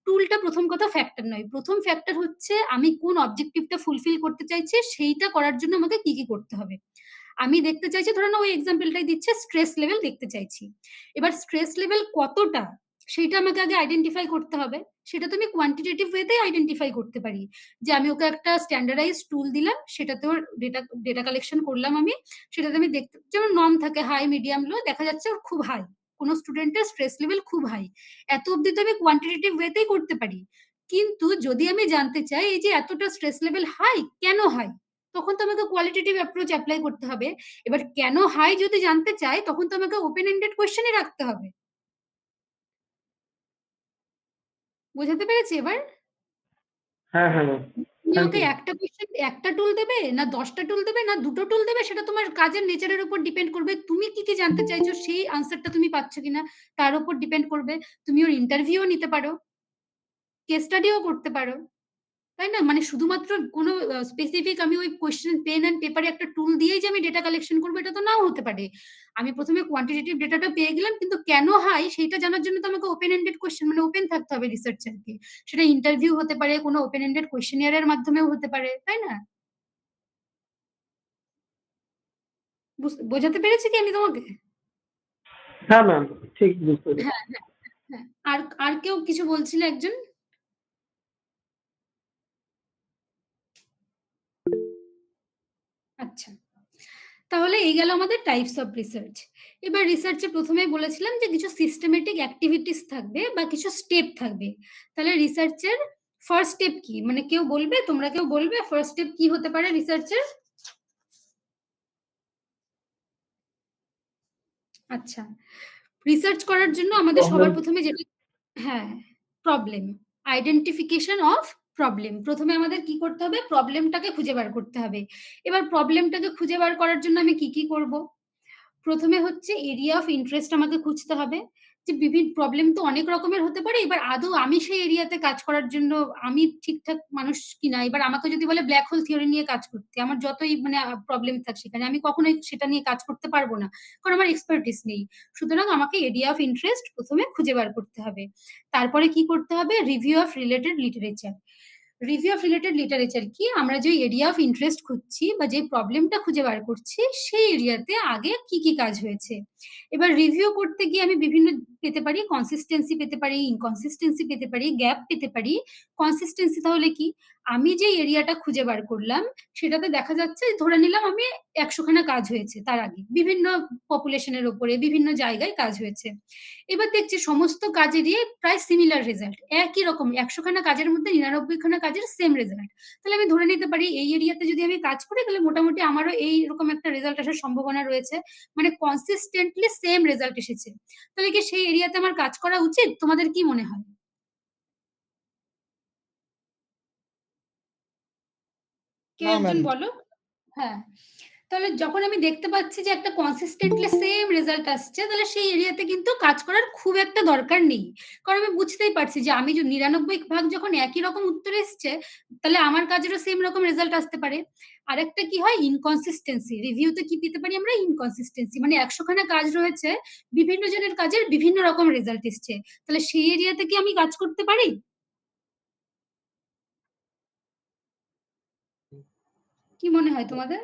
টুলটা প্রথম কথা ফ্যাক্টর নয়। প্রথম ফ্যাক্টর হচ্ছে আমি কোন অবজেক্টিভটা ফুলফিল করতে চাইছি, সেইটা করার জন্য আমাকে কি কি করতে হবে। আমি দেখতে চাইছি, ধরো না ওই এক্সাম্পলটাই দিচ্ছে, স্ট্রেস লেভেল দেখতে চাইছি। এবার স্ট্রেস লেভেল কতটা সেটা আমাকে আগে আইডেন্টিফাই করতে হবে। সেটা তো আমি কোয়ান্টিটেটিভ ওয়েতেই আইডেন্টিফাই করতে পারি। যে আমি ওকে একটা স্ট্যান্ডার্ডাইজ টুল দিলাম, সেটাতে ওর ডেটা কালেকশন করলাম আমি, সেটাতে আমি দেখতে, যেমন নর্ম থাকে হাই, মিডিয়াম, লো, দেখা যাচ্ছে ওর খুব হাই, কোন স্টুডেন্টের স্ট্রেস লেভেল খুব হাই, এত অবধি তো আমি কোয়ান্টিটেটিভ ওয়েতেই করতে পারি। কিন্তু যদি আমি জানতে চাই এই যে এতটা স্ট্রেস লেভেল হাই, কেন হাই, তখন তো আমাকে কোয়ালিটেটিভ অ্যাপ্রোচ অ্যাপ্লাই করতে হবে। এবার কেন হাই যদি জানতে চাই, তখন তো আমাকে ওপেন এন্ডেড কোয়েশ্চেনই রাখতে হবে। বোঝাতে পেরেছি এবার? হ্যাঁ হ্যাঁ তুমি থ্যাংক ওকে ইউ। একটা কোয়েশ্চেন, একটা টুল দেবে না 10টা টুল দেবে না 2টো টুল দেবে, সেটা তোমার কাজের নেচারের উপর ডিপেন্ড করবে। তুমি কি কি জানতে চাইছো সেই আনসারটা তুমি পাচ্ছ কিনা তার উপর ডিপেন্ড করবে। তুমি ওর ইন্টারভিউ নিতে পারো, কেস স্টাডিও করতে পারো, তাই না? মানে শুধুমাত্র কোনো স্পেসিফিক আমি ওই কোয়েশ্চেন পেন অ্যান্ড পেপারে একটা টুল দিয়েই যে আমি ডেটা কালেকশন করবো, এটা তো নাও হতে পারে। আমি প্রথমে কোয়ান্টিটেটিভ ডেটাটা পেয়ে গেলাম, কিন্তু কেন হাই সেইটা জানার জন্য তো আমাকে ওপেন এন্ডেড কোয়েশ্চেন, মানে ওপেন থাকতে হবে রিসার্চারকে। সেটা ইন্টারভিউ হতে পারে, কোনো ওপেন এন্ডেড কোয়েশ্চেনিয়ারের মাধ্যমেও হতে পারে, তাই না? বোঝাতে পেরেছি কি আমি তোমাকে? হ্যাঁ ম্যাম, ঠিক বুঝতে পেরেছি। হ্যাঁ হ্যাঁ হ্যাঁ। আর আর কেউ কিছু বলছিলে একজন? আচ্ছা, তাহলে এই গেল আমাদের টাইপস অফ রিসার্চ। এবার রিসার্চে প্রথমেই বলেছিলাম যে কিছু সিস্টেমেটিক অ্যাক্টিভিটিস থাকবে বা কিছু স্টেপ থাকবে। তাহলে রিসার্চের ফার্স্ট স্টেপ কি, মানে কেউ বলবে, তোমরা কেউ বলবে ফার্স্ট স্টেপ কি হতে পারে রিসার্চের? আচ্ছা, রিসার্চ করার জন্য আমাদের সবার প্রথমে যেটা, হ্যাঁ, প্রবলেম, আইডেন্টিফিকেশন অফ প্রবলেম। প্রথমে আমাদের কি করতে হবে? প্রবলেমটাকে খুঁজে বার করতে হবে। এবার প্রবলেমটাকে খুঁজে বার করার জন্য আমি কি করব? প্রথমে হচ্ছে এরিয়া অফ ইন্টারেস্ট আমাকে খুঁজতে হবে। যে প্রবলেম তো অনেক রকমের হতে পারে। এবার আদৌ আমি সেই এরিয়াতে কাজ করার জন্য আমি ঠিকঠাক মানুষ কিনা। এবার আমাকে যদি বলে ব্ল্যাক হোল থিওরি নিয়ে কাজ করতে, আমার যতই মানে প্রবলেম থাক সেখানে, আমি কখনোই সেটা নিয়ে কাজ করতে পারবো না। কারণ আমার এক্সপার্টিস নেই। সুতরাং আমাকে এরিয়া অফ ইন্টারেস্ট প্রথমে খুঁজে বার করতে হবে। তারপরে কি করতে হবে? Review of related literature. Review of related literature কি? আমরা যে এরিয়া অফ ইন্টারেস্ট খুঁজছি বা যে প্রবলেমটা খুঁজে বার করছি সেই এরিয়াতে আগে কি কাজ হয়েছে। এবার রিভিউ করতে গিয়ে আমি বিভিন্ন পেতে পারি, কনসিস্টেন্সি পেতে পারি, ইনকনসিস্টেন্সি পেতে পারি, গ্যাপ পেতে পারি। কনসিস্টেন্সি তাহলে কি? আমি যে এরিয়াটা খুঁজে বার করলাম সেটাতে দেখা যাচ্ছে, ধরে নিলাম আমি 100খানা কাজ হয়েছে তার আগে, বিভিন্ন পপুলেশনের ওপরে বিভিন্ন জায়গায় কাজ হয়েছে। এবার দেখছি সমস্ত কাজেরই প্রায় সিমিলার রেজাল্ট, একই রকম 100খানা কাজের মধ্যে 99খানা কাজের সেম রেজাল্ট। তাহলে আমি ধরে নিতে পারি এই এরিয়াতে যদি আমি কাজ করি তাহলে মোটামুটি আমারও এইরকম একটা রেজাল্ট আসার সম্ভাবনা রয়েছে। মানে কনসিস্টেন্টলি সেম রেজাল্ট এসেছে। তাহলে কি সেই এরিয়াতে আমার কাজ করা উচিত? তোমাদের কি মনে হয়? কে একজন বলো। হ্যাঁ, তাহলে যখন আমি দেখতে পাচ্ছি যে একটা কনসিস্টেন্টলি সেম রেজাল্ট আসছে, তাহলে সেই এরিয়াতে কিন্তু কাজ করার খুব একটা দরকার নেই। কারণ আমি বুঝতেই পারছি যে আমি 99 ভাগ যখন একই রকম উত্তর এসছে, তাহলে আমার কাজেরও সেম রকম রেজাল্ট আসতে পারে। আরেকটা কি হয়? ইনকনসিস্টেন্সি। রিভিউতে কি পেতে পারি আমরা? ইনকনসিস্টেন্সি। মানে 100খানা কাজ রয়েছে, বিভিন্ন জনের কাজের বিভিন্ন রকম রেজাল্ট এসছে, তাহলে সেই এরিয়াতে কি আমি কাজ করতে পারি? কি মনে হয় তোমাদের?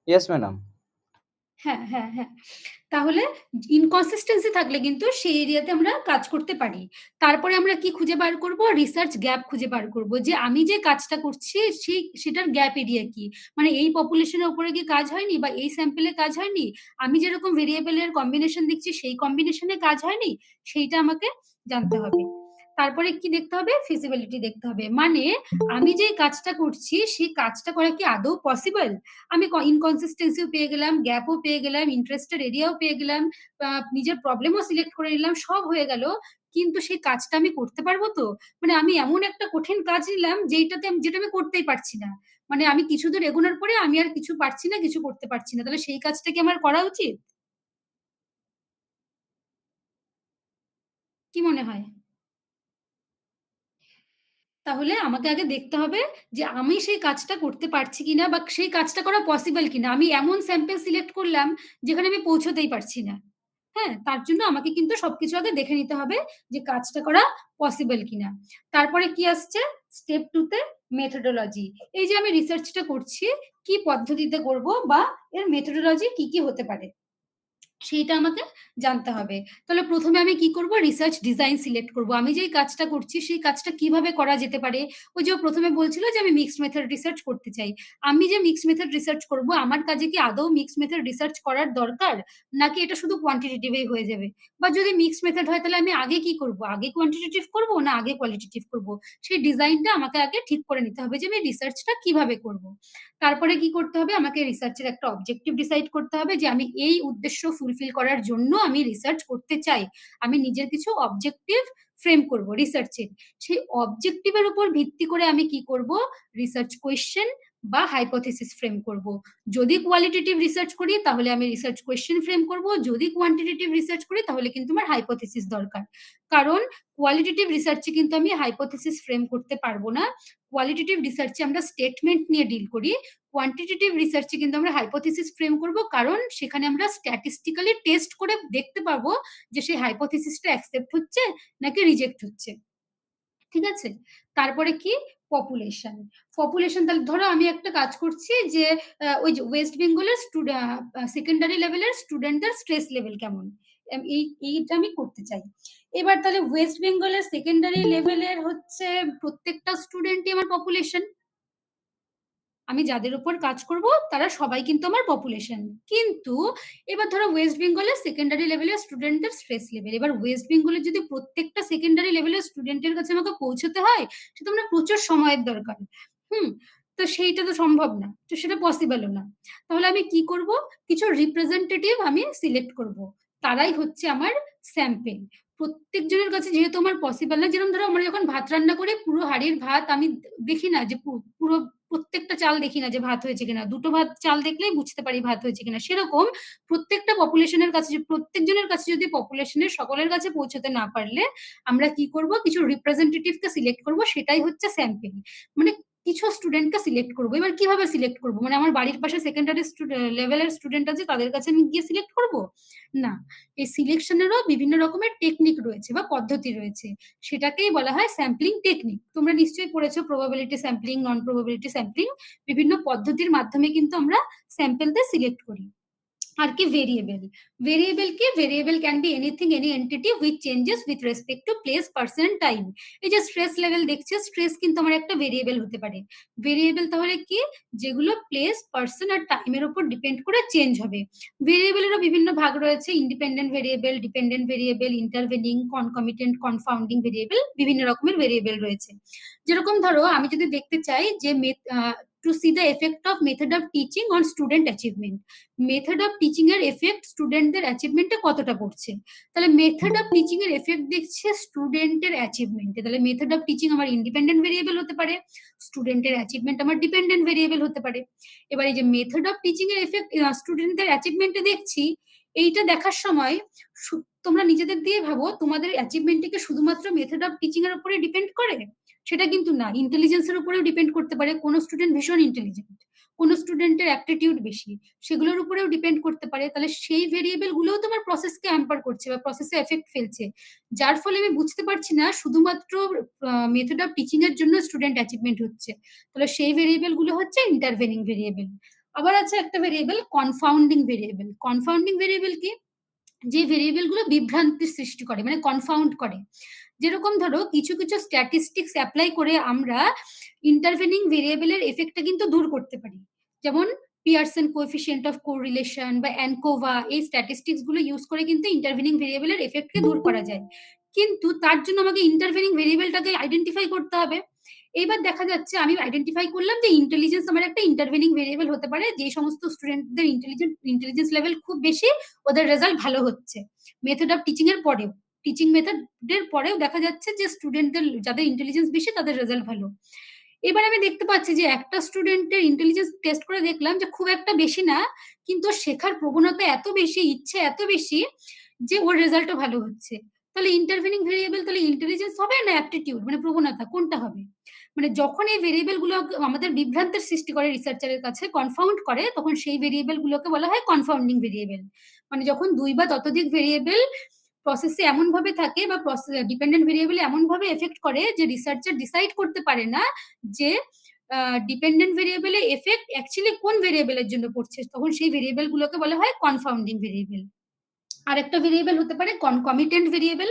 Yes madam. হ্যাঁ হ্যাঁ হ্যাঁ, তাহলে ইনকনসিস্টেন্সি থাকলে কিন্তু সেই এরিয়াতে আমরা কাজ করতে পারি। তারপরে আমরা কি খুঁজে বার করব? রিসার্চ গ্যাপ খুঁজে বার করব, যে আমি যে কাজটা করছি সেটার গ্যাপ এরিয়া কি। মানে এই পপুলেশনের উপরে কি কাজ হয়নি, বা এই স্যাম্পলে কাজ হয়নি, আমি যেরকম ভেরিয়েবলের কম্বিনেশন দেখছি সেই কম্বিনেশনে কাজ হয়নি, সেইটা আমাকে জানতে হবে। তারপরে কি দেখতে হবে? ফিজিবিলিটি দেখতে হবে। মানে আমি যে কাজটা করছি সেই কাজটা করা কি আদৌ পসিবল। আমি ইনকনসিস্টেন্সিও পেয়ে গেলাম, গ্যাপও পেয়ে গেলাম, ইন্টারেস্টের এরিয়াও পেয়ে গেলাম, নিজের প্রবলেমও সিলেক্ট করে নিলাম, সব হয়ে গেল, কিন্তু সেই কাজটা আমি করতে পারবো তো? মানে আমি এমন একটা কঠিন কাজ নিলাম যেটা আমি করতেই পারছি না। মানে আমি কিছু দূর এগোনোর পরে আমি আর কিছু পারছি না, কিছু করতে পারছি না, তাহলে সেই কাজটা কি আমার করা উচিত? কি মনে হয়? তাহলে আমাকে আগে দেখতে হবে যে আমি সেই কাজটা করতে পারছি কিনা, বা সেই কাজটা করা পসিবল কিনা। আমি এমন স্যাম্পল সিলেক্ট করলাম যেখানে আমি পৌঁছতেই পারছি না। হ্যাঁ, তার জন্য আমাকে কিন্তু সবকিছু আগে দেখে নিতে হবে যে কাজটা করা পসিবল কিনা। তারপরে কি আসছে? স্টেপ 2 তে মেথোডোলজি। এই যে আমি রিসার্চটা করছি, কি পদ্ধতিতে করব, বা এর মেথোডোলজি কি হতে পারে সেইটা আমাকে জানতে হবে। তাহলে প্রথমে আমি কি করব? রিসার্চ ডিজাইন সিলেক্ট করব। আমি যেই কাজটা করছি সেই কাজটা কিভাবে করা যেতে পারে। ওই যে প্রথমে বলছিল যে আমি মিক্সড মেথড রিসার্চ করতে চাই। আমি যে মিক্সড মেথড রিসার্চ করব, আমার কাজে কি আদৌ মিক্সড মেথড রিসার্চ করার দরকার, নাকি এটা শুধু কোয়ান্টিটেটিভই হয়ে যাবে? বা যদি মিক্সড মেথড হয় তাহলে আমি আগে কি করব? আগে কোয়ান্টিটেটিভ করব না আগে কোয়ালিটেটিভ করব? সেই ডিজাইনটা আমাকে আগে ঠিক করে নিতে হবে যে আমি রিসার্চটা কিভাবে করব। তারপরে কি করতে হবে? আমাকে রিসার্চের একটা অবজেক্টিভ ডিসাইড করতে হবে যে আমি এই উদ্দেশ্য ফুলফিল করার জন্য আমি রিসার্চ করতে চাই। আমি নিজের কিছু অবজেক্টিভ ফ্রেম করব রিসার্চের। সেই অবজেক্টিভের উপর ভিত্তি করে আমি কি করব? রিসার্চ কোয়েশ্চেন বা হাইপোথিসিস ফ্রেম করব। যদি কোয়ালিটেটিভ রিসার্চ করি তাহলে আমি রিসার্চ কোয়েশ্চেন ফ্রেম করব, যদি কোয়ান্টিটেটিভ রিসার্চ করি তাহলে কিন্তু আমার হাইপোথিসিস দরকার। কারণ কোয়ালিটেটিভ রিসার্চে কিন্তু আমি হাইপোথিসিস ফ্রেম করতে পারবো না। কোয়ালিটেটিভ রিসার্চে আমরা স্টেটমেন্ট নিয়ে ডিল করি, কোয়ান্টিটেটিভ রিসার্চে কিন্তু আমরা হাইপোথিসিস ফ্রেম করব, কারণ সেখানে আমরা স্ট্যাটিস্টিক্যালি টেস্ট করে দেখতে পাবো যে সেই হাইপোথিসিসটা অ্যাকসেপ্ট হচ্ছে নাকি রিজেক্ট হচ্ছে। ঠিক আছে? তারপরে কি? পপুলেশন। পপুলেশন, তাহলে ধরো আমি একটা কাজ করছি যে ওই যে ওয়েস্ট বেঙ্গলের সেকেন্ডারি লেভেলের স্টুডেন্টদের স্ট্রেস লেভেল কেমন, এইটা আমি করতে চাই। এবার তাহলে ওয়েস্ট বেঙ্গলের সেকেন্ডারি লেভেলের হচ্ছে প্রত্যেকটা স্টুডেন্টই আমার পপুলেশন। আমি যাদের উপর কাজ করব তারা সবাই কিন্তু আমার পপুলেশন। কিন্তু এবার ধরো ওয়েস্ট বেঙ্গলের সেকেন্ডারি লেভেলের স্টুডেন্টদের স্ট্রেস লেভেল, এবার ওয়েস্ট বেঙ্গলের যদি প্রত্যেকটা সেকেন্ডারি লেভেলের স্টুডেন্টের কাছে আমাকে পৌঁছতে হয়, সেটা মানে প্রচুর সময়ের দরকার। তো সেইটা তো সম্ভব না, তো সেটা পসিবলও না। তাহলে আমি কি করব? কিছু রিপ্রেজেন্টেটিভ আমি সিলেক্ট করব, তারাই হচ্ছে আমার স্যাম্পেল। প্রত্যেকজনের কাছে যেহেতু আমার পসিবল না, যেরকম ধরো আমরা যখন ভাত রান্না করি পুরো হাঁড়ির ভাত আমি দেখি না যে পুরো প্রত্যেকটা চাল দেখি না যে ভাত হয়েছে কিনা, দুটো ভাত চাল দেখলেই বুঝতে পারি ভাত হয়েছে কিনা। সেরকম প্রত্যেকটা পপুলেশনের কাছে, প্রত্যেকজনের কাছে যদি পপুলেশনের সকলের কাছে পৌঁছতে না পারলে আমরা কি করব, কিছু রিপ্রেজেন্টেটিভকে সিলেক্ট করব, সেটাই হচ্ছে স্যাম্পল। মানে কিছু স্টুডেন্টকে সিলেক্ট করবো। এবার কিভাবে সিলেক্ট করবো, মানে আমার বাড়ির পাশে সেকেন্ডারি লেভেলের স্টুডেন্ট আছে তাদের কাছে আমি গিয়ে সিলেক্ট করব না। এই সিলেকশনেরও বিভিন্ন রকমের টেকনিক রয়েছে বা পদ্ধতি রয়েছে, সেটাকেই বলা হয় স্যাম্পলিং টেকনিক। তোমরা নিশ্চয়ই পড়েছো প্রবাবিলিটি স্যাম্পলিং, নন প্রবাবিলিটি স্যাম্পলিং। বিভিন্ন পদ্ধতির মাধ্যমে কিন্তু আমরা স্যাম্পলদের সিলেক্ট করি। আর কি variable, variable can be anything, any entity which changes with respect to place, person, time. এই যে স্ট্রেস লেভেল দেখছে, স্ট্রেস কিন্তু আমার একটা ভেরিয়েবল হতে পারে। ভেরিয়েবল তাহলে কি, যেগুলো প্লেস, পার্সন আর টাইমের উপর ডিপেন্ড করে চেঞ্জ হবে। ভেরিয়েবলেরও বিভিন্ন ভাগ রয়েছে, independent variable, dependent variable, intervening, concomitant, confounding variable, বিভিন্ন রকমের ভেরিয়েবল রয়েছে। যেরকম ধরো আমি যদি দেখতে চাই যে to see the effect of method of teaching on student achievement, method of teaching এর এফেক্ট স্টুডেন্টদের অ্যাচিভমেন্টে কতটা পড়ছে, তাহলে মেথড অফ টিচিং এর এফেক্ট দেখছে স্টুডেন্টের অ্যাচিভমেন্টে। তাহলে মেথড অফ টিচিং আমার ইন্ডিপেন্ডেন্ট ভেরিয়েবল হতে পারে, স্টুডেন্টের অ্যাচিভমেন্ট আমার ডিপেন্ডেন্ট ভেরিয়েবল হতে পারে। এবার এই যে মেথড অফ টিচিং এর এফেক্ট স্টুডেন্টদের অ্যাচিভমেন্টে দেখছি, এইটা দেখার সময় তোমরা নিজেদের দিয়ে ভাবো তোমাদের অ্যাচিভমেন্টে কি শুধুমাত্র মেথড অফ টিচিং এর উপরে ডিপেন্ড করে? সেটা কিন্তু না, ইন্টেলিজেন্সের উপরেও ডিপেন্ড করতে পারে। কোনো স্টুডেন্ট ভীষণ ইন্টেলিজেন্ট, কোনো স্টুডেন্টের অ্যাপটিটিউড বেশি, সেগুলোর উপরেও ডিপেন্ড করতে পারে। তাহলে সেই ভেরিয়েবল গুলোও তোমার প্রসেসকে হ্যাম্পার করছে বা প্রসেসে এফেক্ট ফেলছে, যার ফলে আমি বুঝতে পারছি না শুধুমাত্র মেথড অফ টিচিং এর জন্য স্টুডেন্ট অ্যাচিভমেন্ট হচ্ছে। তাহলে সেই ভেরিয়েবল গুলো হচ্ছে ইন্টারভেনিং ভেরিয়েবল। আবার আছে একটা ভেরিয়েবল কনফাউন্ডিং ভেরিয়েবল। কনফাউন্ডিং ভেরিয়েবল কি, যে ভেরিয়েবল গুলো বিভ্রান্তির সৃষ্টি করে, মানে কনফাউন্ড করে। যেরকম ধরো কিছু কিছু স্ট্যাটিস্টিক্স অ্যাপ্লাই করে আমরা ইন্টারভেনিং ভেরিয়েবলের এফেক্টটা কিন্তু দূর করতে পারি। যেমন পিয়ারসন কোএফিসিয়েন্ট অফ কোরিলেশন বা অ্যানকোভা, এই স্ট্যাটিস্টিক্স গুলো ইউজ করে কিন্তু ইন্টারভেনিং ভেরিয়েবলের এফেক্টকে দূর করা যায়। কিন্তু তার জন্য আমাকে ইন্টারভেনিং ভেরিয়েবলটাকে আইডেন্টিফাই করতে হবে। এইবার দেখা যাচ্ছে আমি আইডেন্টিফাই করলাম যে ইন্টেলিজেন্স আমার একটা ইন্টারভেনিং ভেরিয়েবল হতে পারে, যে সমস্ত স্টুডেন্টদের ইন্টেলিজেন্স লেভেল খুব বেশি, ওদের রেজাল্ট ভালো হচ্ছে। মেথড অফ টিচিং এর পরেও, টিচিং মেথডের পরেও দেখা যাচ্ছে যে স্টুডেন্টদের যাদের ইন্টেলিজেন্স বেশি তাদের রেজাল্ট ভালো। এবার আমি দেখতে পাচ্ছি যে একটা স্টুডেন্টের ইন্টেলিজেন্স টেস্ট করে দেখলাম যে খুব একটা বেশি না, কিন্তু শেখার প্রবণতা এত বেশি, ইচ্ছে এত বেশি যে ওর রেজাল্টও ভালো হচ্ছে। তাহলে ইন্টারভেনিং ভেরিয়েবল তাহলে ইন্টেলিজেন্স হবে না অ্যাপটিটিউড মানে প্রবণতা, কোনটা হবে? মানে যখন এই ভেরিয়েবল গুলো আমাদের বিভ্রান্তের সৃষ্টি করে রিসার্চারের কাছে, কনফাউন্ড করে, তখন সেই ভেরিয়েবল গুলোকে বলা হয় কনফাউন্ডিং ভেরিয়েবল। মানে যখন দুই বা ততোধিক ভেরিয়েবল প্রসেসে এমন ভাবে থাকে বা ডিপেন্ডেন্ট ভেরিয়েবল এমন ভাবে এফেক্ট করে যে রিসার্চার ডিসাইড করতে পারে না যে ডিপেন্ডেন্ট ভেরিয়েবলের এফেক্ট অ্যাকচুয়ালি কোন ভেরিয়েবলের জন্য পড়ছে, তখন সেই ভেরিয়েবল গুলোকে বলা হয় কনফাউন্ডিং ভেরিয়েবল। আর একটা ভেরিয়েবল হতে পারে কনকমিটেন্ট ভেরিয়েবল।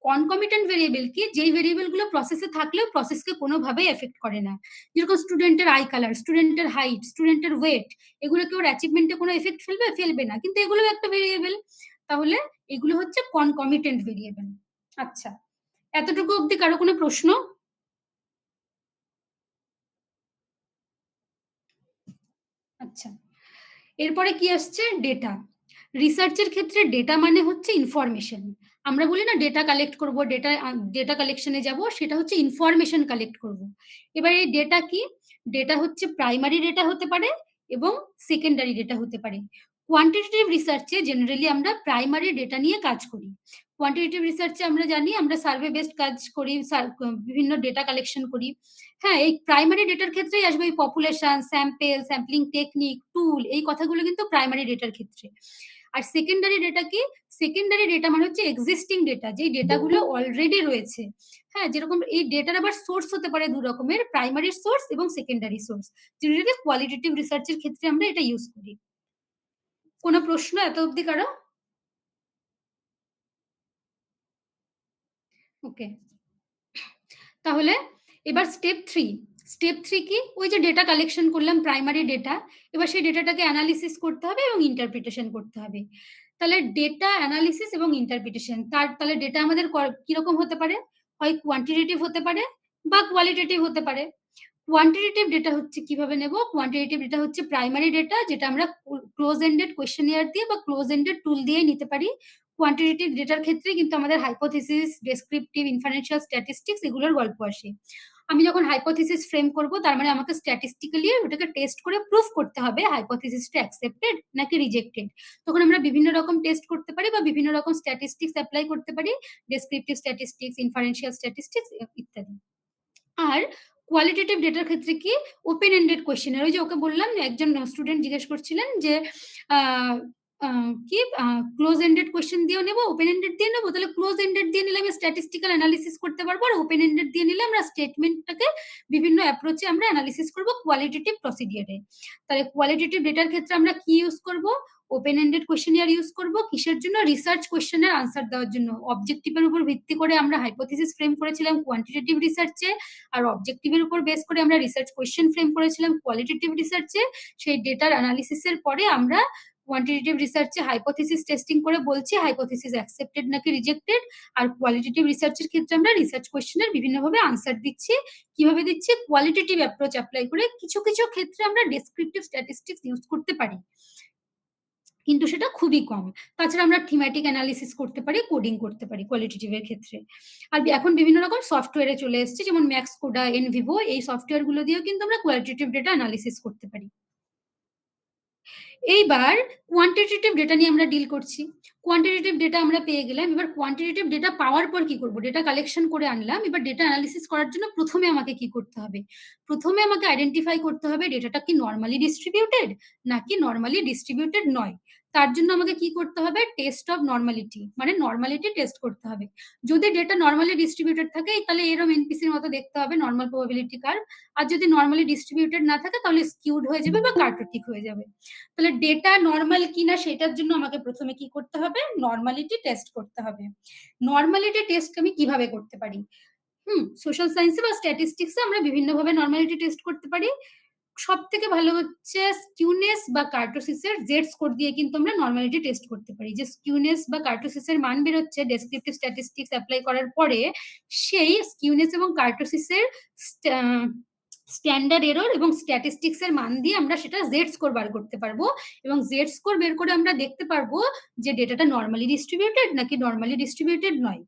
কনকমিটেন্ট ভেরিয়েবল কি, যেই ভেরিয়েবল গুলো প্রসেসে থাকলেও প্রসেসকে কোনোভাবেই এফেক্ট করে না। যেরকম স্টুডেন্টের আই কালার, স্টুডেন্টের হাইট, স্টুডেন্টের ওয়েট, এগুলো কি ওর অ্যাচিভমেন্টে কোনো এফেক্ট ফেলবে না, কিন্তু এগুলো একটা ভেরিয়েবল। তাহলে এগুলো হচ্ছে কনকমিটেন্ট ভেরিয়েবল। আচ্ছা, এতটুকু অবধি কারো কোনো প্রশ্ন? আচ্ছা, এরপরে কি আসছে, ডেটা। রিসার্চের ক্ষেত্রে ডেটা মানে হচ্ছে ইনফরমেশন। আমরা বলি না ডেটা কালেক্ট করব, ডেটা কালেকশনে যাব, সেটা হচ্ছে ইনফরমেশন কালেক্ট করব। এবার এই ডেটা কি, ডেটা হচ্ছে প্রাইমারি ডেটা হতে পারে এবং সেকেন্ডারি ডেটা হতে পারে। কোয়ান্টিটেটিভ রিসার্চে জেনারেলি আমরা প্রাইমারি ডেটা নিয়ে কাজ করি। কোয়ান্টিটেটিভ রিসার্চে আমরা জানি আমরা সার্ভে বেসড কাজ করি, বিভিন্ন ডেটা কালেকশন করি। হ্যাঁ, এই প্রাইমারি ডেটার ক্ষেত্রেই আসবে এই পপুলেশন, স্যাম্পল, স্যাম্পলিং টেকনিক, টুল, এই কথাগুলো কিন্তু প্রাইমারি ডেটার ক্ষেত্রে। আর সেকেন্ডারি ডেটা কি, সেকেন্ডারি ডেটা মানে হচ্ছে এক্সিস্টিং ডেটা, যেই ডেটাগুলো অলরেডি রয়েছে। হ্যাঁ, যেরকম এই ডেটার আবার সোর্স হতে পারে দু রকমের, প্রাইমারি সোর্স এবং সেকেন্ডারি সোর্স। যেটা কোয়ালিটেটিভ রিসার্চের ক্ষেত্রে আমরা এটা ইউজ করি। কোনো প্রশ্ন এত অবধি কারো? ওকে, তাহলে এবার স্টেপ 3। স্টেপ 3 কি, ওই যে ডেটা কালেকশন করলাম প্রাইমারি ডেটা, এবার সেই ডেটাটাকে অ্যানালিসিস করতে হবে এবং ইন্টারপ্রিটেশন করতে হবে। তাহলে ডেটা অ্যানালিসিস এবং ইন্টারপ্রিটেশন, তাহলে ডেটা আমাদের কিরকম হতে পারে, হয় কোয়ান্টিটেটিভ হতে পারে বা কোয়ালিটেটিভ হতে পারে। কোয়ান্টিটেটিভ ডেটা হচ্ছে কিভাবে নেব, কোয়ান্টিটেটিভ ডেটা হচ্ছে প্রাইমারি ডেটা, যেটা আমরা ক্লোজ এন্ডেড কোয়েশ্চেনিয়ার দিয়ে বা ক্লোজ এন্ডেড টুল দিয়ে নিতে পারি। কোয়ান্টিটেটিভ ডেটার ক্ষেত্রে কিন্তু আমাদের হাইপোথিসিস, ডেসক্রিপটিভ, ইনফারেন্সিয়াল স্ট্যাটিস্টিক্স এগুলোর গল্প আসে। আমি যখন হাইপোথিসিস ফ্রেম করব, তার মানে আমাকে স্ট্যাটিস্টিক্যালি ওটাকে টেস্ট করে প্রুফ করতে হবে হাইপোথিসিসটা অ্যাকসেপ্টেড নাকি রিজেক্টেড। তখন আমরা বিভিন্ন রকম টেস্ট করতে পারি বা বিভিন্ন রকম স্ট্যাটিস্টিক্স অ্যাপ্লাই করতে পারি, ডেসক্রিপটিভ স্ট্যাটিস্টিক্স, ইনফারেন্সিয়াল স্ট্যাটিস্টিক্স ইত্যাদি। আর কোয়ালিটেটিভ ডেটার ক্ষেত্রে কি ওপেন এন্ডেড কোয়েশ্চেনের, ওই যে ওকে বললাম একজন স্টুডেন্ট জিজ্ঞেস করছিলেন যে কি ক্লোজ এন্ডেড কোয়েশ্চেন দিয়েও নেবো, ওপেন এন্ডেড দিয়ে নেবো। তাহলে ক্লোজ এন্ডেড দিয়ে নিলে আমি স্ট্যাটিস্টিক্যাল অ্যানালিসিস করতে পারবো, আর ওপেন এন্ডেড দিয়ে নিলে আমরা স্টেটমেন্টটাকে বিভিন্ন অ্যাপ্রোচে আমরা অ্যানালিসিস করবো কোয়ালিটেটিভ প্রসিডিয়ারে। তাহলে কোয়ালিটেটিভ ডেটার ক্ষেত্রে আমরা কি ইউজ করব? ওপেন এন্ডেড কোয়েশ্চেনিয়ার ইউজ করব। কিসের জন্য? রিসার্চ কোয়েশ্চেনের আনসার দেওয়ার জন্য। অবজেক্টিভের উপর ভিত্তি করে আমরা হাইপোথিসিস ফ্রেম করেছিলাম কোয়ান্টিটেটিভ রিসার্চে, আর অবজেক্টিভের উপর বেস করে আমরা রিসার্চ কোয়েশ্চেন ফ্রেম করেছিলাম কোয়ালিটেটিভ রিসার্চে। সেই ডেটার অ্যানালিসিসের পরে আমরা কোয়ান্টিটেটিভ রিসার্চে হাইপোথিসিস টেস্টিং করে বলছি হাইপোথিসিস অ্যাকসেপ্টেড নাকি রিজেক্টেড, আর কোয়ালিটেটিভ রিসার্চের ক্ষেত্রে আমরা রিসার্চ কোয়েশ্চেনের বিভিন্নভাবে আনসার দিচ্ছি। কিভাবে দিচ্ছি? কোয়ালিটেটিভ অ্যাপ্রোচ অ্যাপ্লাই করে। কিছু কিছু ক্ষেত্রে আমরা ডেসক্রিপটিভ স্ট্যাটিস্টিক্স ইউজ করতে পারি, কিন্তু সেটা খুবই কম। তাছাড়া আমরা থিমেটিক অ্যানালিসিস করতে পারি, কোডিং করতে পারি কোয়ালিটেটিভের ক্ষেত্রে। আর এখন বিভিন্ন রকম সফটওয়্যারে চলে এসেছে, যেমন ম্যাক্স কোডা, এনভিভো, এই সফটওয়্যারগুলো দিয়েও কিন্তু আমরা কোয়ালিটেটিভ ডেটা অ্যানালিসিস করতে পারি। এইবার কোয়ান্টিটেটিভ ডেটা নিয়ে আমরা ডিল করছি। কোয়ান্টিটেটিভ ডেটা আমরা পেয়ে গেলাম, এবার কোয়ান্টিটেটিভ ডেটা পাওয়ার পর কি করব? ডেটা কালেকশন করে আনলাম, এবার ডেটা অ্যানালিসিস করার জন্য প্রথমে আমাকে কি করতে হবে? প্রথমে আমাকে আইডেন্টিফাই করতে হবে ডেটাটা কি নর্মালি ডিস্ট্রিবিউটেড নাকি নর্মালি ডিস্ট্রিবিউটেড নয়। তার জন্য আমাকে কি করতে হবে? টেস্ট অফ নর্মালিটি, মানে নর্মালিটি টেস্ট করতে হবে। যদি ডেটা নর্মালি ডিস্ট্রিবিউটেড থাকে তাহলে এরকম এনপিসির মতো দেখতে হবে, নর্মাল প্রবাবিলিটি কার্ভ। আর যদি নর্মালি ডিস্ট্রিবিউটেড না থাকে তাহলে স্কিউড হয়ে যাবে বা কার্টোটিক হয়ে যাবে। তাহলে ডেটা নর্মাল কিনা সেটার জন্য আমাকে প্রথমে কি করতে হবে? নর্মালিটি টেস্ট করতে হবে। নর্মালিটি টেস্ট আমি কিভাবে করতে পারি? সোশ্যাল সায়েন্সে বা স্ট্যাটিস্টিক্সে আমরা বিভিন্নভাবে নর্মালিটি টেস্ট করতে পারি। সব থেকে ভালো হচ্ছে স্কিউনেস বা কার্টোসিসের জেড স্কোর দিয়ে কিন্তু আমরা নর্মালিটি টেস্ট করতে পারি। যে স্কিউনেস বা কার্টোসিসের মান বেরোচ্ছে ডেসক্রিপটিভ স্ট্যাটিস্টিক্স অ্যাপ্লাই করার পরে, সেই স্কিউনেস এবং কার্টোসিসের স্ট্যান্ডার্ড এরর এবং স্ট্যাটিস্টিক্স এর মান দিয়ে আমরা সেটা জেড স্কোর বার করতে পারবো, এবং জেড স্কোর বের করে আমরা দেখতে পারবো যে ডেটাটা নর্মালি ডিস্ট্রিবিউটেড নাকি নর্মালি ডিস্ট্রিবিউটেড নয়।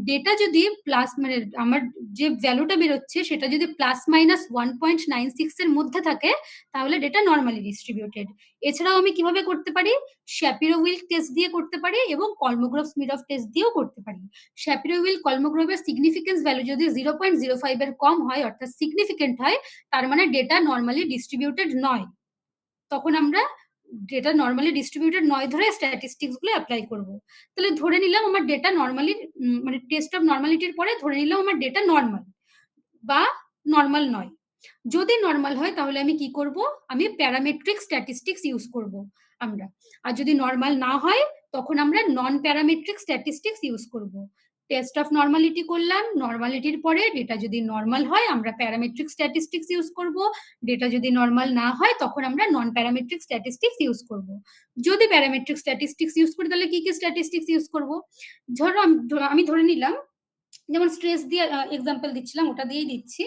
ডেটা যদি প্লাস, মানে আমার যে ভ্যালুটা বেরোচ্ছে সেটা যদি প্লাস মাইনাস 1.96 এর মধ্যে থাকে তাহলে ডেটা নর্মালি ডিস্ট্রিবিউটেড। এছাড়াও আমি কিভাবে করতে পারি? শ্যাপিরো-উইল্ক টেস্ট দিয়ে করতে পারি এবং কলমোগ্রফ-স্মিডফ টেস্ট দিয়েও করতে পারি। শ্যাপিরো-উইল্ক কলমোগ্রফের সিগনিফিকেন্স ভ্যালু যদি 0.05 এর কম হয়, অর্থাৎ সিগনিফিকেন্ট হয়, তার মানে ডেটা নর্মালি ডিস্ট্রিবিউটেড নয়। তখন আমরা ডেটা নর্মালি ডিস্ট্রিবিউটেড নয় ধরে স্ট্যাটিস্টিক্স গুলো অ্যাপ্লাই করব। তাহলে ধরে নিলাম আমার ডেটা নর্মালি, মানে টেস্ট অফ নর্মালিটির পরে ধরে নিলাম আমার ডেটা নর্মাল বা নর্মাল নয়। যদি নর্মাল হয় তাহলে আমি কি করব? আমি প্যারামেট্রিক স্ট্যাটিস্টিক্স ইউজ করব আমরা। আর যদি নর্মাল না হয় তখন আমরা নন প্যারামেট্রিক স্ট্যাটিস্টিক্স ইউজ করব। টেস্ট অফ নর্মালিটি করলাম, নর্মালিটির পরে ডেটা যদি নর্মাল হয় আমরা প্যারামেট্রিক স্ট্যাটিস্টিক্স ইউজ করব, ডেটা যদি নর্মাল না হয় তখন আমরা নন প্যারামেট্রিক স্ট্যাটিস্টিক্স ইউজ করব। যদি প্যারামেট্রিক স্ট্যাটিস্টিক্স ইউজ করি তাহলে কি কি স্ট্যাটিস্টিক্স ইউজ করব? ধরো আমি ধরে নিলাম, যেমন স্ট্রেস দিয়ে এক্সাম্পল দিচ্ছিলাম ওটা দিয়েই দিচ্ছি,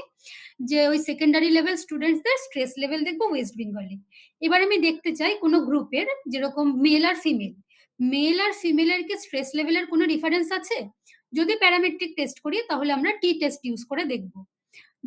যে ওই সেকেন্ডারি লেভেল স্টুডেন্টসদের স্ট্রেস লেভেল দেখবো ওয়েস্ট বেঙ্গলে। এবার আমি দেখতে চাই কোনো গ্রুপের, যেরকম মেল আর ফিমেলের কি স্ট্রেস লেভেলের কোনো ডিফারেন্স আছে? যদি প্যারামেট্রিক টেস্ট করি তাহলে আমরা টি টেস্ট ইউজ করে দেখবো।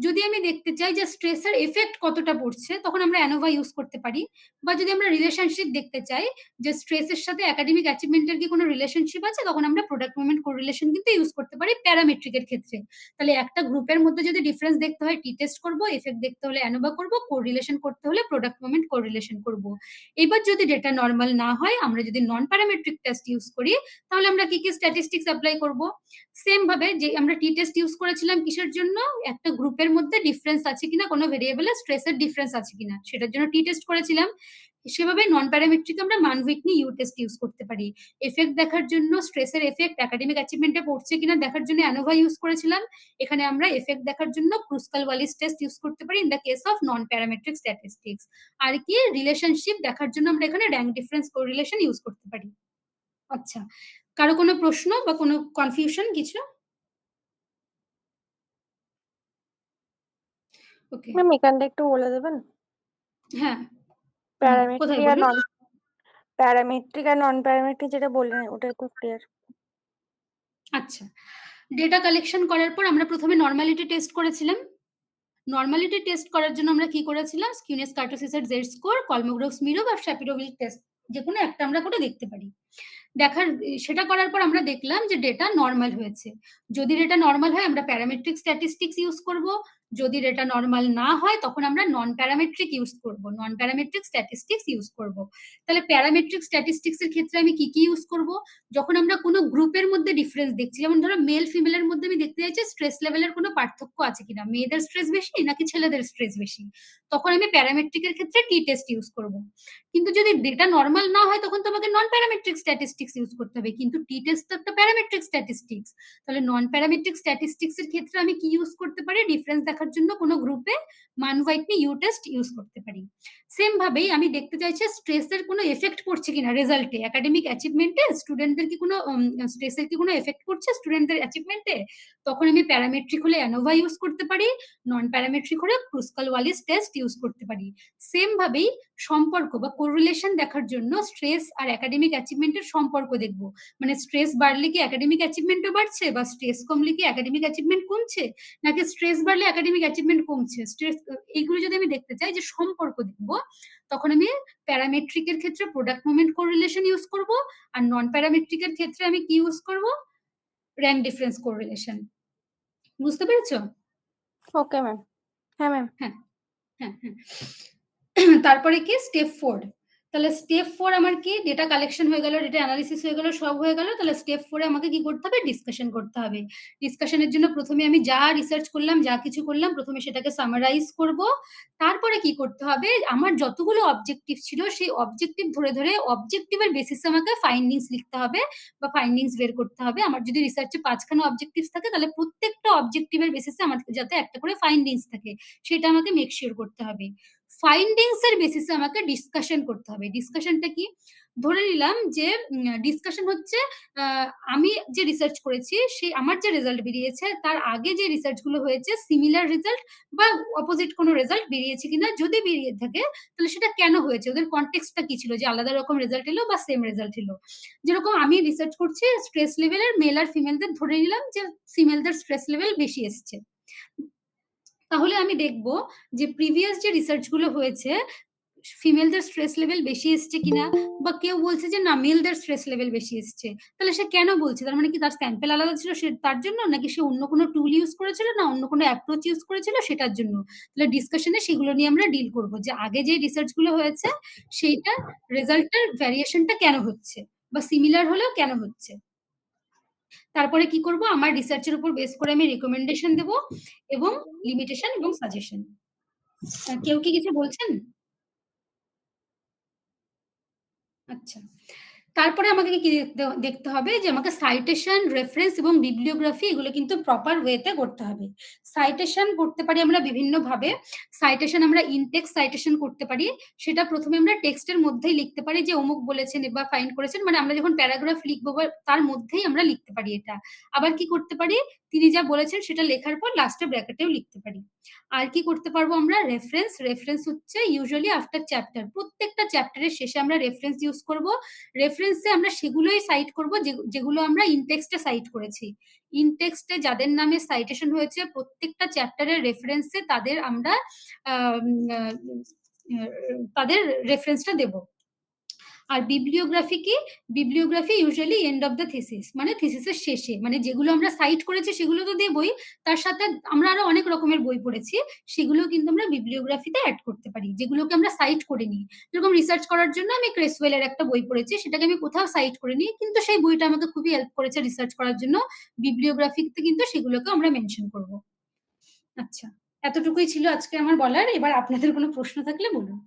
যদি আমি দেখতে চাই যে স্ট্রেসের এফেক্ট কতটা পড়ছে তখন আমরা অ্যানোভা ইউজ করতে পারি। বা যদি আমরা রিলেশনশিপ দেখতে চাই যে স্ট্রেসের সাথে একাডেমিক অ্যাচিভমেন্টের কি কোনো রিলেশনশিপ আছে, তখন আমরা প্রোডাক্ট মোমেন্ট কোরিলেশন কিন্তু ইউজ করতে পারি প্যারামেট্রিকের ক্ষেত্রে। তাহলে একটা গ্রুপের মধ্যে যদি ডিফারেন্স দেখতে হয় টি টেস্ট করবো, এফেক্ট দেখতে হলে অ্যানোভা করবো, কোরিলেশন করতে হলে প্রোডাক্ট মোমেন্ট কোরিলেশন করবো। এবার যদি ডেটা নর্মাল না হয়, আমরা যদি নন প্যারামেট্রিক টেস্ট ইউজ করি তাহলে আমরা কি কি স্ট্যাটিস্টিক্স অ্যাপ্লাই করবো? সেম ভাবে যে আমরা টি টেস্ট ইউজ করেছিলাম কিসের জন্য? একটা গ্রুপের মধ্যে ডিফারেন্স আছে কিনা, কোনো ভেরিয়েবলের স্ট্রেসের ডিফারেন্স আছে কিনা সেটার জন্য টি টেস্ট করেছিলাম। সেভাবে নন প্যারামেট্রিক আমরা মান হুইটনি ইউ টেস্ট ইউজ করতে পারি। এফেক্ট দেখার জন্য স্ট্রেসের এফেক্ট একাডেমিক অ্যাচিভমেন্টে পড়ছে কিনা দেখার জন্য অ্যানোভা ইউজ করেছিলাম। এখানে আমরা এফেক্ট দেখার জন্য ক্রুস্কাল-ওয়ালিস টেস্ট ইউজ করতে পারি in the case of non parametric statistics. আর কি রিলেশনশিপ দেখার জন্য আমরা এখানে র্যাঙ্ক ডিফারেন্স কোরিলেশন ইউজ করতে পারি। আচ্ছা, কারো কোনো প্রশ্ন বা কোনো কনফিউশন কিছু? ওকে ম্যাম এখানটা একটু বলে দেবেন? হ্যাঁ, কোথায় প্যারামেট্রি আর বলুন? নন প্যারামেট্রিক আর নন প্যারামেট্রিক যেটা বললেন ওটা একটু ক্লিয়ার। আচ্ছা, ডেটা কালেকশন করার পর আমরা প্রথমে নরমালিটি টেস্ট করেছিলাম। নরমালিটি টেস্ট করার জন্য আমরা কি করেছিলাম, স্কিউনেস কার্টোসিসের জেড স্কোর, কলমোগ্রফস মিরো বা শ্যাপিরোভিল টেস্ট যেকোনো একটা আমরা করে দেখতে পারি। সেটা করার পর আমরা দেখলাম যে ডেটা নর্মাল হয়েছে। যদি ডেটা নর্মাল হয় আমরা প্যারামেট্রিক স্ট্যাটিস্টিক্স ইউজ করব, যদি ডেটা নর্মাল না হয় তখন আমরা নন প্যারামেট্রিক ইউজ করব, নন প্যারামেট্রিক স্ট্যাটিস্টিক্স ইউজ করব। তাহলে প্যারামেট্রিক স্ট্যাটিস্টিক্স এর ক্ষেত্রে আমি কি ইউজ করব, যখন আমরা কোনো গ্রুপের মধ্যে ডিফারেন্স দেখছি, যেমন ধরো মেল ফিমেলের মধ্যে আমি দেখতে চাইছি স্ট্রেস লেভেলের কোনো পার্থক্য আছে কিনা, মেয়েদের স্ট্রেস বেশি নাকি ছেলেদের স্ট্রেস বেশি, তখন আমি প্যারামেট্রিকের ক্ষেত্রে টি টেস্ট ইউজ করব। কিন্তু যদি ডেটা নর্মাল না হয় তখন তোমাকে নন প্যারামেট্রিক স্ট্যাটিস্টিক্স ইউজ করতে হবে, কিন্তু টি টেস্ট তো একটা প্যারামেট্রিক স্ট্যাটিস্টিক্স। তাহলে নন প্যারামেট্রিক স্ট্যাটিস্টিক্স এর ক্ষেত্রে আমি কি ইউজ করতে পারি, ডিফারেন্স দেখার জন্য কোনো গ্রুপে মান হোয়াইটনি ইউ টেস্ট ইউজ করতে পারি। সেম ভাবেই আমি দেখতে চাইছি স্ট্রেসের কোনো এফেক্ট পড়ছে কিনা রেজাল্টে, একাডেমিক অ্যাচিভমেন্টে স্টুডেন্টদের কি কোনো স্ট্রেসের কি কোনো এফেক্ট পড়ছে স্টুডেন্টদের অ্যাচিভমেন্টে, তখন আমি প্যারামেট্রিক হলে অ্যানোভা ইউজ করতে পারি, নন প্যারামেট্রিক হলে ক্রুস্কাল ওয়ালিস টেস্ট ইউজ করতে পারি। সেম ভাবেই সম্পর্ক বা কোরিলেশন দেখার জন্য স্ট্রেস আর একাডেমিক অ্যাচিভমেন্টের সম্পর্ক দেখব, মানে স্ট্রেস বাড়লে কি একাডেমিক অ্যাচিভমেন্টও বাড়ছে বা স্ট্রেস কমলে কি একাডেমিক অ্যাচিভমেন্ট কমছে, নাকি স্ট্রেস বাড়লে একাডেমিক অ্যাচিভমেন্ট কমছে, স্ট্রেস, এইগুলো যদি আমি দেখতে চাই যে সম্পর্ক দেখব, তখন আমি প্যারামেট্রিকের ক্ষেত্রে প্রোডাক্ট মোমেন্ট কোরিলেশন ইউজ করব, আর নন প্যারামেট্রিকের ক্ষেত্রে আমি কি ইউজ করব, র্যাঙ্ক ডিফারেন্স কোরিলেশন। বুঝতে পেরেছো? Okay ma'am. হ্যাঁ ম্যাম। হ্যাঁ হ্যাঁ হ্যাঁ। তারপরে কি স্টেপ 4, তাহলে স্টেপ 4 আমার কি, ডেটা কালেকশন হয়ে গেল, ডেটা অ্যানালিসিস হয়ে গেল, সব হয়ে গেল। তাহলে স্টেপ 4 আমাকে কি করতে হবে, ডিসকাশন করতে হবে। ডিসকাশনের জন্য প্রথমে আমি যা রিসার্চ করলাম, যা কিছু করলাম, প্রথমে সেটাকে সামারাইজ করব। তারপরে কি করতে হবে, আমার যতগুলো অবজেক্টিভ ছিল সেই অবজেক্টিভ ধরে ধরে অবজেক্টিভের বেসিসে আমাকে ফাইন্ডিংস লিখতে হবে বা ফাইন্ডিংস বের করতে হবে। আমার যদি রিসার্চে 5খানা অবজেক্টিভস থাকে তাহলে প্রত্যেকটা অবজেক্টিভের বেসিসে আমার যাতে একটা করে ফাইন্ডিংস থাকে সেটা আমাকে মেক শিওর করতে হবে। ফাইন্ডিংস এর বেসিসে আমাকে ডিসকাশন করতে হবে। ডিসকাশনটা কি, ধরে নিলাম যে ডিসকাশন হচ্ছে আমি যে রিসার্চ করেছি সেই আমার যে রেজাল্ট বেরিয়েছে তার আগে যে রিসার্চগুলো হয়েছে সিমিলার রেজাল্ট বা অপোজিট কোনো রেজাল্ট বেরিয়েছে কিনা, যদি বেরিয়ে থাকে তাহলে সেটা কেন হয়েছে, ওদের কনটেক্সটটা কি ছিল যে আলাদা রকম রেজাল্ট এলো বা সেম রেজাল্ট এলো। যেরকম আমি রিসার্চ করছি স্ট্রেস লেভেলের মেল আর ফিমেলদের, ধরে নিলাম যে ফিমেলদের স্ট্রেস লেভেল বেশি এসছে, তাহলে আমি দেখব যে প্রিভিয়াস যে রিসার্চগুলো হয়েছে ফিমেলদের স্ট্রেস লেভেল বেশি এসছে কিনা, বা কেউ বলছে যে না মেলদের স্ট্রেস লেভেল বেশি এসছে, তাহলে সে কেন বলছে, তার মানে কি তার স্যাম্পল আলাদা ছিল সে তার জন্য, নাকি সে অন্য কোনো টুল ইউজ করেছিল, না অন্য কোনো অ্যাপ্রোচ ইউজ করেছিল সেটার জন্য। তাহলে ডিসকাশনে সেগুলো নিয়ে আমরা ডিল করব যে আগে যে রিসার্চগুলো হয়েছে সেইটা রেজাল্টের ভ্যারিয়েশনটা কেন হচ্ছে বা সিমিলার হলেও কেন হচ্ছে। তারপরে কি করব, আমার রিসার্চের উপর বেস করে আমি রিকমেন্ডেশন দেব এবং লিমিটেশন এবং সাজেশন। কেউ কি কিছু বলছেন? আচ্ছা, তারপরে আমাকে কি দেখতে হবে যে আমাকে সাইটেশন, রেফারেন্স এবং বিবলিওগ্রাফি এগুলো কিন্তু প্রপার ওয়েতে করতে হবে। সাইটেশন করতে পারি আমরা বিভিন্ন ভাবে। সাইটেশন আমরা ইনটেক্স সাইটেশন করতে পারি, সেটা প্রথমে আমরা টেক্সটের মধ্যেই লিখতে পারি যে অমুক বলেছেন বা ফাইন্ড করেছেন, মানে আমরা যখন প্যারাগ্রাফ লিখবো তার মধ্যেই আমরা লিখতে পারি এটা। আবার কি করতে পারি, তিনি যা বলেছেন সেটা লেখার পর লাস্টে ব্র্যাকেটেও লিখতে পারি। আর কি করতে পারবো আমরা, রেফারেন্স। রেফারেন্স হচ্ছে ইউজুয়ালি আফটার চ্যাপ্টার, প্রত্যেকটা চ্যাপ্টারের শেষে আমরা রেফারেন্স ইউজ করব। রেফারেন্সে আমরা সেগুলোই সাইট করব যেগুলো আমরা ইনটেক্সটে সাইট করেছি। ইনটেক্সটে যাদের নামে সাইটেশন হয়েছে প্রত্যেকটা চ্যাপ্টারের রেফারেন্সে তাদের আমরা তাদের রেফারেন্সটা দেব। আর বিবলিওগ্রাফি কি, bibliography usually end of the thesis, মানে থিসিসের শেষে, মানে যেগুলো আমরা সাইট করেছি সেগুলো তো দেবই, তার সাথে আমরা আরো অনেক রকমের বই পড়েছি সেগুলো কিন্তু আমরা বিবলিওগ্রাফিতে অ্যাড করতে পারি, যেগুলোকে আমরা সাইট করে নিই। যেরকম রিসার্চ করার জন্য আমি ক্রেসওয়েলের একটা বই পড়েছি, সেটাকে আমি কোথাও সাইট করে নিই কিন্তু সেই বইটা আমাকে খুবই হেল্প করেছে রিসার্চ করার জন্য, বিবলিওগ্রাফিতে কিন্তু সেগুলোকে আমরা মেনশন করব। আচ্ছা, এতটুকুই ছিল আজকে আমার বলার। এবার আপনাদের কোনো প্রশ্ন থাকলে বলুন।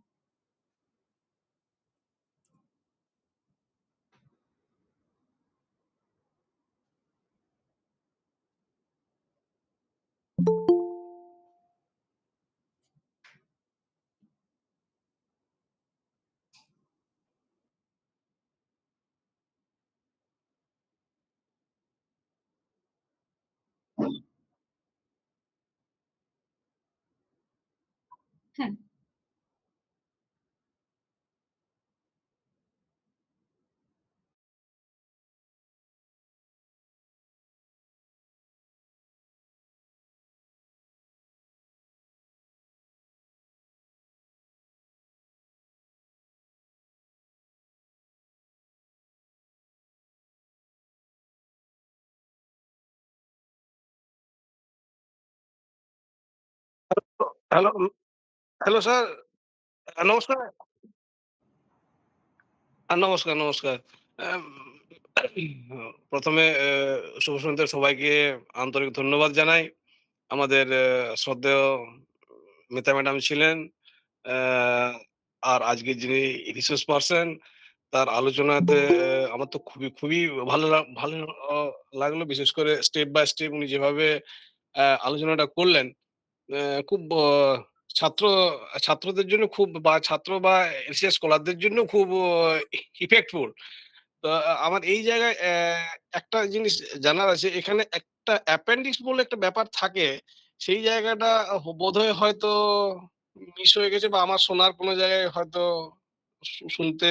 হ্যাঁ হ্যালো, হ্যালো স্যার। নমস্কার। নমস্কার, নমস্কার। আম ১ম এ শুভ সন্ধ্যা সবাইকে আন্তরিক ধন্যবাদ জানাই। আমাদের শ্রদ্ধেয় মিতা ম্যাডাম ছিলেন। অ্যা আর আজকে যিনি রিসোর্স পারসন তার আলোচনাতে আমার তো খুবই ভালো লাগলো। বিশেষ করে স্টেপ বাই স্টেপ উনি যেভাবে আলোচনাটা করলেন, খুব ছাত্র ছাত্রদের জন্য খুব বা ছাত্র বা রিসার্চ স্কলারদের জন্য খুব ইফেক্টফুল। তো আমার এই জায়গায় একটা জিনিস জানার আছে। এখানে একটা অ্যাপেন্ডিক্স বলে একটা ব্যাপার থাকে। সেই জায়গাটা বোধহয় হয়তো মিস হয়ে গেছে বা আমার শোনার কোনো জায়গায় হয়তো শুনতে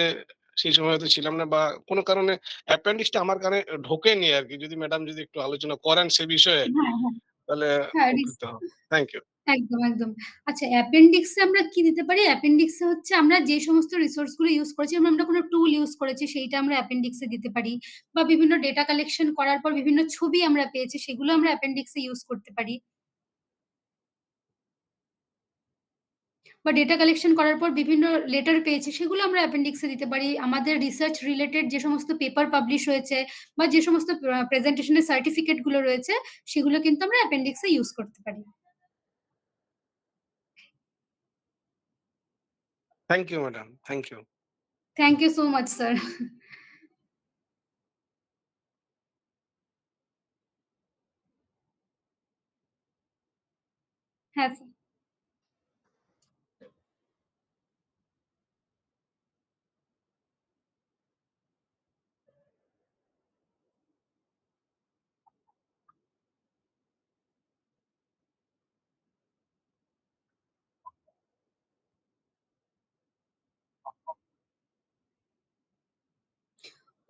সেই সময় হয়তো ছিলাম না বা কোনো কারণে অ্যাপেন্ডিক্সটা আমার কানে ঢোকেনি আরকি। যদি ম্যাডাম যদি একটু আলোচনা করেন সে বিষয়ে হ্যাঁ, হ্যাঁ, তাহলে হ্যাঁ, উপকৃত হব। Thank you. একদম, একদম। আচ্ছা, অ্যাপেন্ডিক্সে আমরা কি দিতে পারি? অ্যাপেন্ডিক্সে হচ্ছে আমরা যে সমস্ত রিসোর্স গুলো ইউজ করেছি, যেমন আমরা কোনো টুল ইউজ করেছি সেইটা আমরা অ্যাপেন্ডিক্সে দিতে পারি, বা বিভিন্ন ডেটা কালেকশন করার পর বিভিন্ন ছবি আমরা পেয়েছি সেগুলো আমরা অ্যাপেন্ডিক্সে ইউজ করতে পারি। বা ডেটা কালেকশন করার পর বিভিন্ন লেটার পেয়েছি সেগুলো আমরা অ্যাপেন্ডিক্সে দিতে পারি। আমাদের রিসার্চ রিলেটেড যে সমস্ত পেপার পাবলিশ হয়েছে বা যে সমস্ত প্রেজেন্টেশনের সার্টিফিকেট গুলো রয়েছে সেগুলো কিন্তু আমরা অ্যাপেন্ডিক্সে ইউজ করতে পারি। Thank you madam. Thank you. Thank you so much sir. হ্যাঁ স্যার।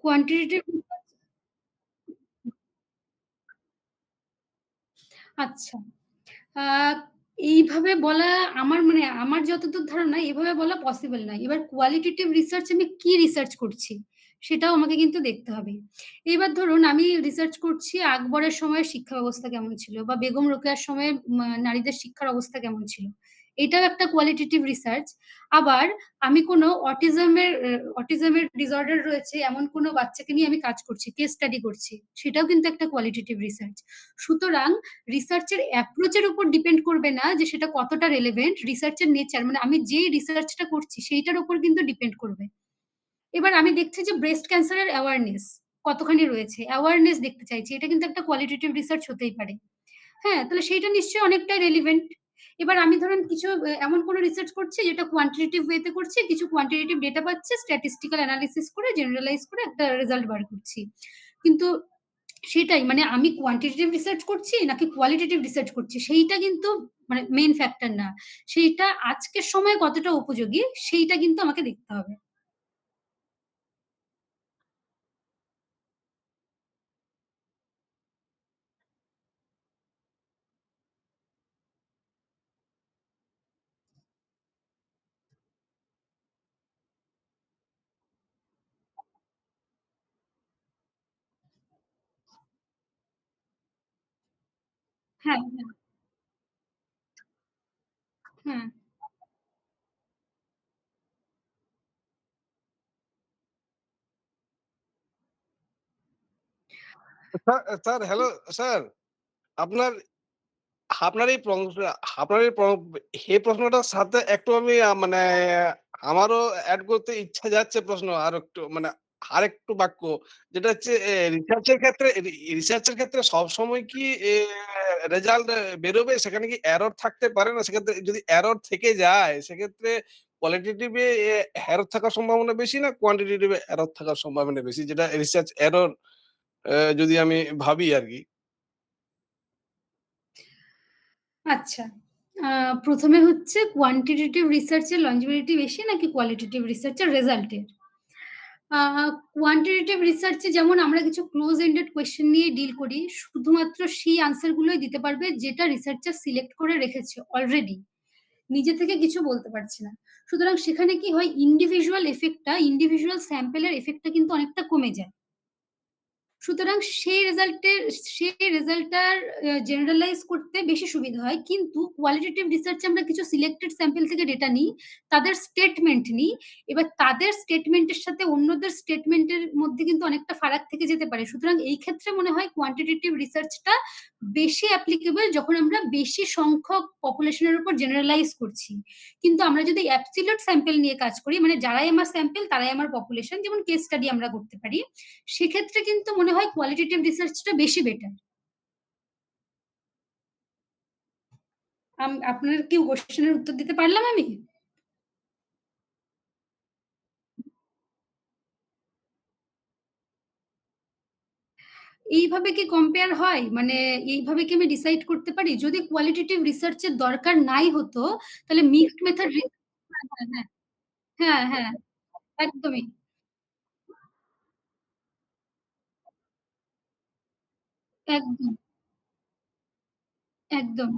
কোয়ান্টিটেটিভ আচ্ছা। আ এইভাবে বলা আমার যতদূর ধারণা এভাবে বলা পসিবল নয়। এবার কোয়ালিটেটিভ রিসার্চ আমি কি রিসার্চ করছি সেটাও আমাকে কিন্তু দেখতে হবে। এবার ধরুন আমি রিসার্চ করছি আকবরের সময়ের শিক্ষা ব্যবস্থা কেমন ছিল বা বেগম রোকেয়ার সময়ে নারীদের শিক্ষার অবস্থা কেমন ছিল। এটাও একটা কোয়ালিটেটিভ রিসার্চ। আবার আমি কোনো অটিজমের ডিসঅর্ডার রয়েছে এমন কোনো বাচ্চাকে নিয়ে আমি কাজ করছি, কেস স্টাডি করছি। সেটাও কিন্তু একটা কোয়ালিটেটিভ রিসার্চ। সুতরাং রিসার্চের অ্যাপ্রোচ এর উপর ডিপেন্ড করবে না যে সেটা কতটা রেলেভেন্ট, রিসার্চের নেচার মানে আমি যেই রিসার্চটা করছি সেইটার উপর কিন্তু ডিপেন্ড করবে। এবার আমি দেখছি যে ব্রেস্ট ক্যান্সারের অ্যাওয়ারনেস কতখানি রয়েছে, অ্যাওয়ারনেস দেখতে চাইছি। এটা কিন্তু একটা কোয়ালিটেটিভ রিসার্চ হতেই পারে। হ্যাঁ, তাহলে সেইটা নিশ্চয়ই অনেকটাই রেলিভেন্ট। এবার আমি ধরুন কিছু এমন কোনো রিসার্চ করছি যেটা কোয়ান্টিটেটিভ ওয়েতে করছি, কিছু কোয়ান্টিটেটিভ ডেটা পাচ্ছি, স্ট্যাটিস্টিক্যাল অ্যানালিসিস করে জেনারেলাইজ করে একটা রেজাল্ট বার করছি। কিন্তু সেটাই মানে আমি কোয়ান্টিটেটিভ রিসার্চ করছি নাকি কোয়ালিটেটিভ রিসার্চ করছি সেইটা কিন্তু মানে মেইন ফ্যাক্টর না। সেইটা আজকের সময়ে কতটা উপযোগী সেইটা কিন্তু আমাকে দেখতে হবে। হ্যাঁ, হ্যাঁ, হ্যাঁ। Sir hello sir. আপনার আপনার এই আপনার এই প্রশ্নটার সাথে একটু আমি মানে আমারও এড করতে ইচ্ছা যাচ্ছে প্রশ্ন আরেকটু মানে আরেকটু বাক্য। যেটা হচ্ছে রিসার্চ এর ক্ষেত্রে সবসময় কি রেজাল্ট বেরোবে? সেখানে কি এরর থাকতে পারে না? সেক্ষেত্রে যদি এরর থেকে যায় সেক্ষেত্রে কোয়ালিটেটিভ এ এরর থাকার সম্ভাবনা বেশি না কোয়ান্টিটেটিভ এ এরর থাকার সম্ভাবনা বেশি? যেটা রিসার্চ এরর যদি আমি ভাবি আরকি। আচ্ছা। আ ১ম এ হচ্ছে কোয়ান্টিটেটিভ রিসার্চ এর লঞ্জিভিটি বেশি নাকি কোয়ালিটেটিভ রিসার্চ এর রেজাল্ট এর? আ কোয়ান্টিটেটিভ রিসার্চ এ যেমন আমরা কিছু ক্লোজ এন্ডেড কোয়েশ্চেন নিয়ে ডিল করি। শুধুমাত্র সেই আনসার গুলোই দিতে পারবে যেটা রিসার্চার সিলেক্ট করে রেখেছে অলরেডি। নিজে থেকে কিছু বলতে পারছে না। সুতরাং সেখানে কি হয় ইন্ডিভিজুয়াল স্যাম্পল এর ইফেক্ট টা কিন্তু অনেকটা কমে যায়। সুতরাং সেই রেজাল্টটার জেনারেলাইজ করতে বেশি সুবিধা হয়। কিন্তু কোয়ালিটেটিভ রিসার্চে আমরা কিছু সিলেক্টেড স্যাম্পল থেকে ডেটা নিই, তাদের স্টেটমেন্ট নিই। এবার তাদের স্টেটমেন্টের সাথে অন্যদের স্টেটমেন্টের মধ্যে কিন্তু অনেকটা ফারাক থেকে যেতে পারে। সুতরাং এই ক্ষেত্রে মনে হয় কোয়ান্টিটেটিভ রিসার্চটা বেশি অ্যাপ্লিকেবল যখন আমরা বেশি সংখ্যক পপুলেশনের উপর জেনারেলাইজ করছি। কিন্তু আমরা যদি অ্যাবসলিউট স্যাম্পল নিয়ে কাজ করি, মানে যারাই আমার স্যাম্পল তারাই আমার পপুলেশন, যেমন কেস স্টাডি আমরা করতে পারি, সেক্ষেত্রে কিন্তু মনে হয় কোয়ালিটেটিভ রিসার্চটা বেশি বেটার। আপনার কি কোশ্চেনের উত্তর দিতে পারলাম আমি? এইভাবে কি কম্পেয়ার হয়? মানে এইভাবে কি আমি ডিসাইড করতে পারি? যদি কোয়ালিটেটিভ রিসার্চের দরকার নাই হতো, তাহলে মিক্সড মেথড হ্যাঁ, হ্যাঁ, হ্যাঁ, হ্যাঁ, একদমই, একদম, একদম।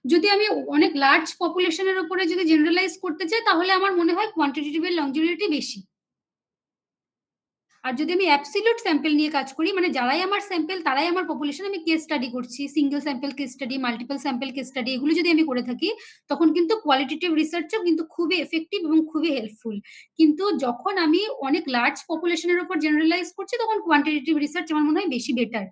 যদি আমি অনেক লার্জ পপুলেশন এর উপরে যদি জেনারেলাইজ করতে চাই, তাহলে আমার মনে হয় কোয়ান্টিটেটিভ এর লংজিভিটি বেশি। আর যদি আমি অ্যাবসলিউট স্যাম্পল নিয়ে কাজ করি, মানে যারাই আমার স্যাম্পল তারাই আমার পপুলেশন, আমি কেস স্টাডি করছি, single sample case study, multiple sample case study, এগুলো যদি আমি করে থাকি, তখন কিন্তু কোয়ালিটেটিভ রিসার্চও কিন্তু খুবই এফেক্টিভ এবং খুবই হেল্পফুল। কিন্তু যখন আমি অনেক লার্জ পপুলেশনের উপর জেনারেলাইজ করছি, তখন কোয়ান্টিটেটিভ রিসার্চ আমার মনে হয় বেশি বেটার।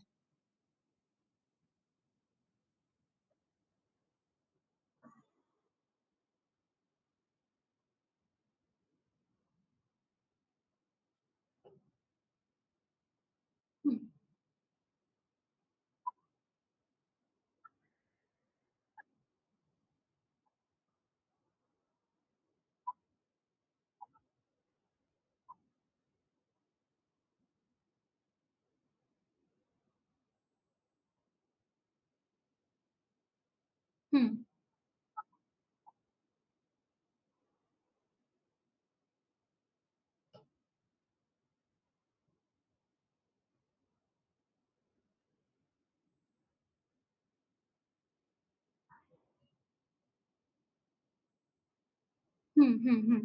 হুম, হুম, হুম, হুম, হুম,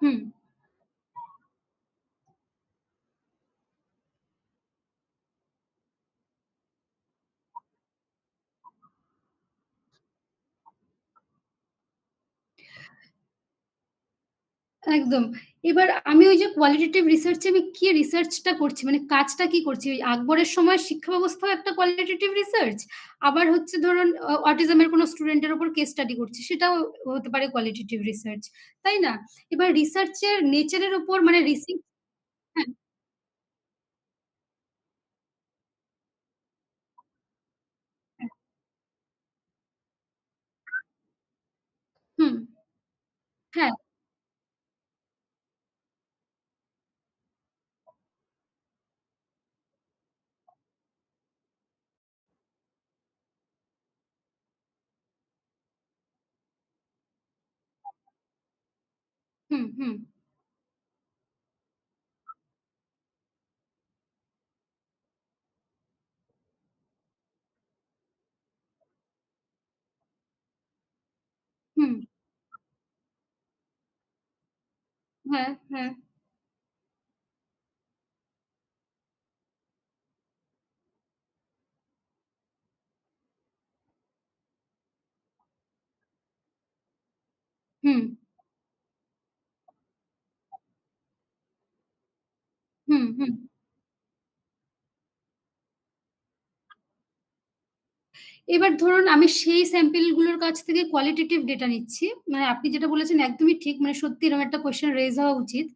হুম। একদম। এবার আমি ওই যে কোয়ালিটেটিভ রিসার্চ এ আমি কি রিসার্চটা করছি, মানে কাজটা কি করছি? ওই আকবরের সময় শিক্ষা ব্যবস্থাও একটা কোয়ালিটেটিভ রিসার্চ। আবার হচ্ছে ধরুন অটিজম এর কোনো স্টুডেন্টের উপর কেস স্টাডি করছি, সেটাও হতে পারে কোয়ালিটেটিভ রিসার্চ। তাই না? এবার রিসার্চ এর নেচার এর উপর মানে হ্যাঁ, হ্যাঁ, হুম, হ্যাঁ, হুম, হুম, হুম, হ্যাঁ, হ্যাঁ, হুম, হুম, হুম। এবার ধরুন আমি সেই স্যাম্পল গুলোর কাছ থেকে কোয়ালিটেটিভ ডেটা নিচ্ছি। মানে আপনি যেটা বলেছেন একদমই ঠিক। মানে সত্যি এরকম একটা কোয়েশ্চেন রেইজ হওয়া উচিত।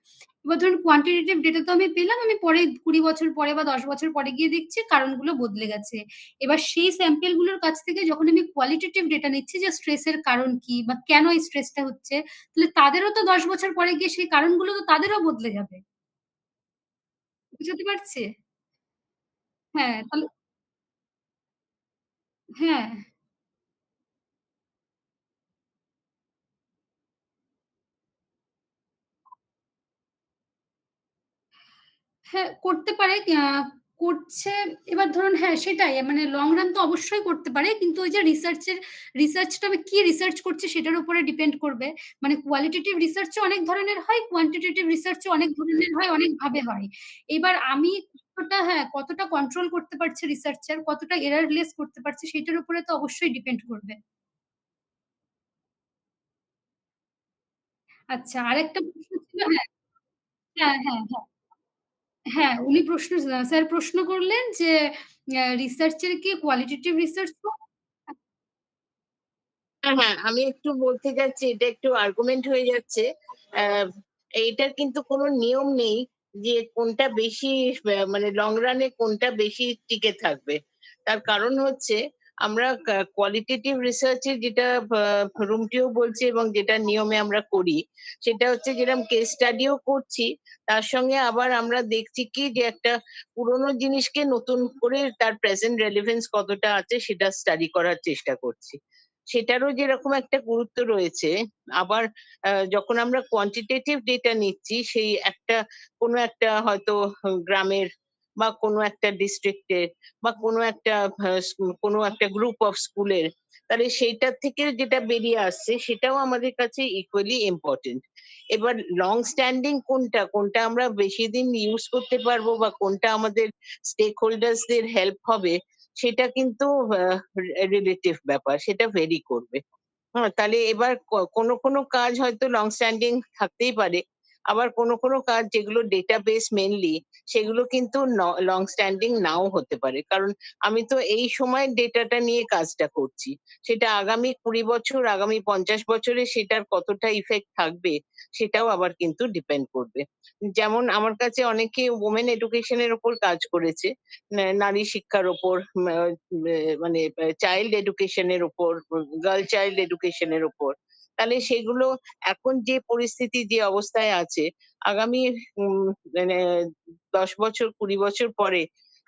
এবার ধরুন কোয়ান্টিটেটিভ ডেটা তো আমি পেলাম। আমি পরে ২০ বছর পরে বা ১০ বছর পরে গিয়ে দেখছি কারণগুলো বদলে গেছে। এবার সেই স্যাম্পল গুলোর কাছ থেকে যখন আমি কোয়ালিটেটিভ ডেটা নিচ্ছি যে স্ট্রেস এর কারণ কি বা কেন এই স্ট্রেসটা হচ্ছে, তাহলে তাদেরও তো ১০ বছর পরে গিয়ে সেই কারণগুলো তো তাদেরও বদলে যাবে। বুঝতে পারছি? হ্যাঁ, তাহলে হ্যাঁ। হ্যাঁ, করতে পারে। করছে এবার ধরুন হ্যাঁ, সেটাই মানে লং রান তো অবশ্যই করতে পারে। কিন্তু ওই যে রিসার্চটা আমি কি রিসার্চ করছি সেটার উপরে ডিপেন্ড করবে। মানে কোয়ালিটেটিভ রিসার্চও অনেক ধরনের হয়, কোয়ান্টিটেটিভ রিসার্চও অনেক ধরনের হয়, অনেকভাবে হয়। এবার আমি কতটা কন্ট্রোল করতে পারছি রিসার্চার, কতটা এররলেস করতে পারছি সেটার উপরে তো অবশ্যই ডিপেন্ড করবে। আচ্ছা, আরেকটা প্রশ্ন ছিল হ্যাঁ, হ্যাঁ, হ্যাঁ, হ্যাঁ। হ্যাঁ, উনি স্যার প্রশ্ন করলেন যে রিসার্চ এর কি কোয়ালিটেটিভ রিসার্চ হ্যাঁ, হ্যাঁ, আমি একটু বলতে যাচ্ছি, এটা একটু আর্গুমেন্ট হয়ে যাচ্ছে। এইটার কিন্তু কোনো নিয়ম নেই যে কোনটা বেশি মানে লং রানে কোনটা বেশি টিকে থাকবে। তার কারণ হচ্ছে আমরা কোয়ালিটেটিভ রিসার্চে যেটা রুমটিও বলছে এবং যেটা নিয়মে আমরা করি, সেটা হচ্ছে যেরকম কেস স্টাডিও করছি, তার সঙ্গে আবার আমরা দেখছি কি যে একটা পুরোনো জিনিসকে নতুন করে তার প্রেজেন্ট রেলেভেন্স কতটা আছে সেটা স্টাডি করার চেষ্টা করছি। সেটারও যেরকম একটা গুরুত্ব রয়েছে, আবার যখন আমরা কোয়ান্টিটেটিভ ডেটা নিচ্ছি, সেই কোনো একটা হয়তো গ্রামের বা কোনো একটা ডিস্ট্রিক্টের বা কোনো একটা গ্রুপ অফ স্কুলের, তাহলে সেইটার থেকে যেটা বেরিয়ে আসছে সেটাও আমাদের কাছে ইকুয়ালি ইম্পর্টেন্ট। এবার লং স্ট্যান্ডিং কোনটা আমরা বেশি দিন ইউজ করতে পারবো বা কোনটা আমাদের স্টেক হোল্ডার্সদের হেল্প হবে, সেটা কিন্তু রিলেটিভ ব্যাপার, সেটা ভেরি করবে। হ্যাঁ, তাহলে এবার কোনো কাজ হয়তো লং স্ট্যান্ডিং থাকতেই পারে। আবার কোনো কাজ যেগুলো ডেটাবেস মেইনলি, সেগুলো কিন্তু লং স্ট্যান্ডিং নাও হতে পারে। কারণ আমি তো এই সময়ের ডেটাটা নিয়ে কাজটা করছি। সেটা আগামী ২০ বছর, আগামী ৫০ বছরে সেটার কতটা ইফেক্ট থাকবে, সেটাও আবার কিন্তু ডিপেন্ড করবে। যেমন আমার কাছে অনেকে ওমেন এডুকেশন এর উপর কাজ করেছে। নারী শিক্ষার উপর, মানে চাইল্ড এডুকেশন এর উপর, গার্ল চাইল্ড এডুকেশন এর উপর। তাহলে সেগুলো এখন যে পরিস্থিতি, যে অবস্থায় আছে, আগামী মানে ১০ বছর ২০ বছর পরে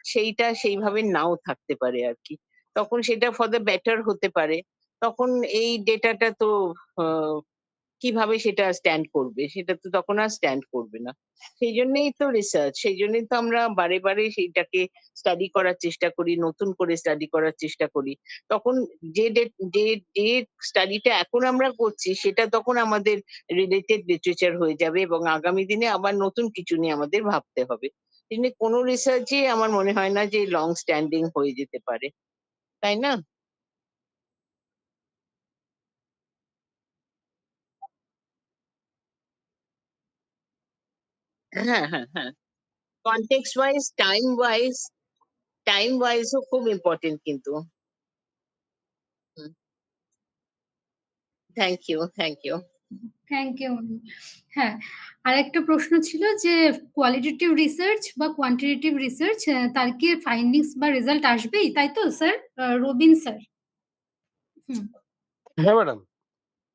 সেইটা সেইভাবে নাও থাকতে পারে আরকি। তখন সেটা ফর দ্যা বেটার হতে পারে। তখন এই ডেটাটা তো আ কিভাবে সেটা স্ট্যান্ড করবে? সেটা তো তখন আর স্ট্যান্ড করবে না। সেইজন্যেই তো রিসার্চ। সেইজন্যই তো আমরা বারে সেইটাকে স্টাডি করার চেষ্টা করি, নতুন করে স্টাডি করার চেষ্টা করি। তখন যে ডেট যে যে স্টাডিটা এখন আমরা করছি সেটা তখন আমাদের রিলেটেড লিটারেচার হয়ে যাবে এবং আগামী দিনে আবার নতুন কিছু নিয়ে আমাদের ভাবতে হবে। এজন্য কোনো রিসার্চই আমার মনে হয় না যে লং স্ট্যান্ডিং হয়ে যেতে পারে। তাই না? হ্যাঁ, হ্যাঁ, হ্যাঁ। কনটেক্সট ওয়াইজ, টাইম ওয়াইজ ও খুব ইম্পোর্টেন্ট কিন্তু। হুম, thank you, thank you. Thank you. হ্যাঁ, আরেকটা প্রশ্ন ছিল যে কোয়ালিটেটিভ রিসার্চ বা কোয়ান্টিটেটিভ রিসার্চ তার কি ফাইন্ডিংস বা রেজাল্ট আসবেই, তাই তো স্যার? রবিন স্যার। হুম। হ্যাঁ, ম্যাডাম।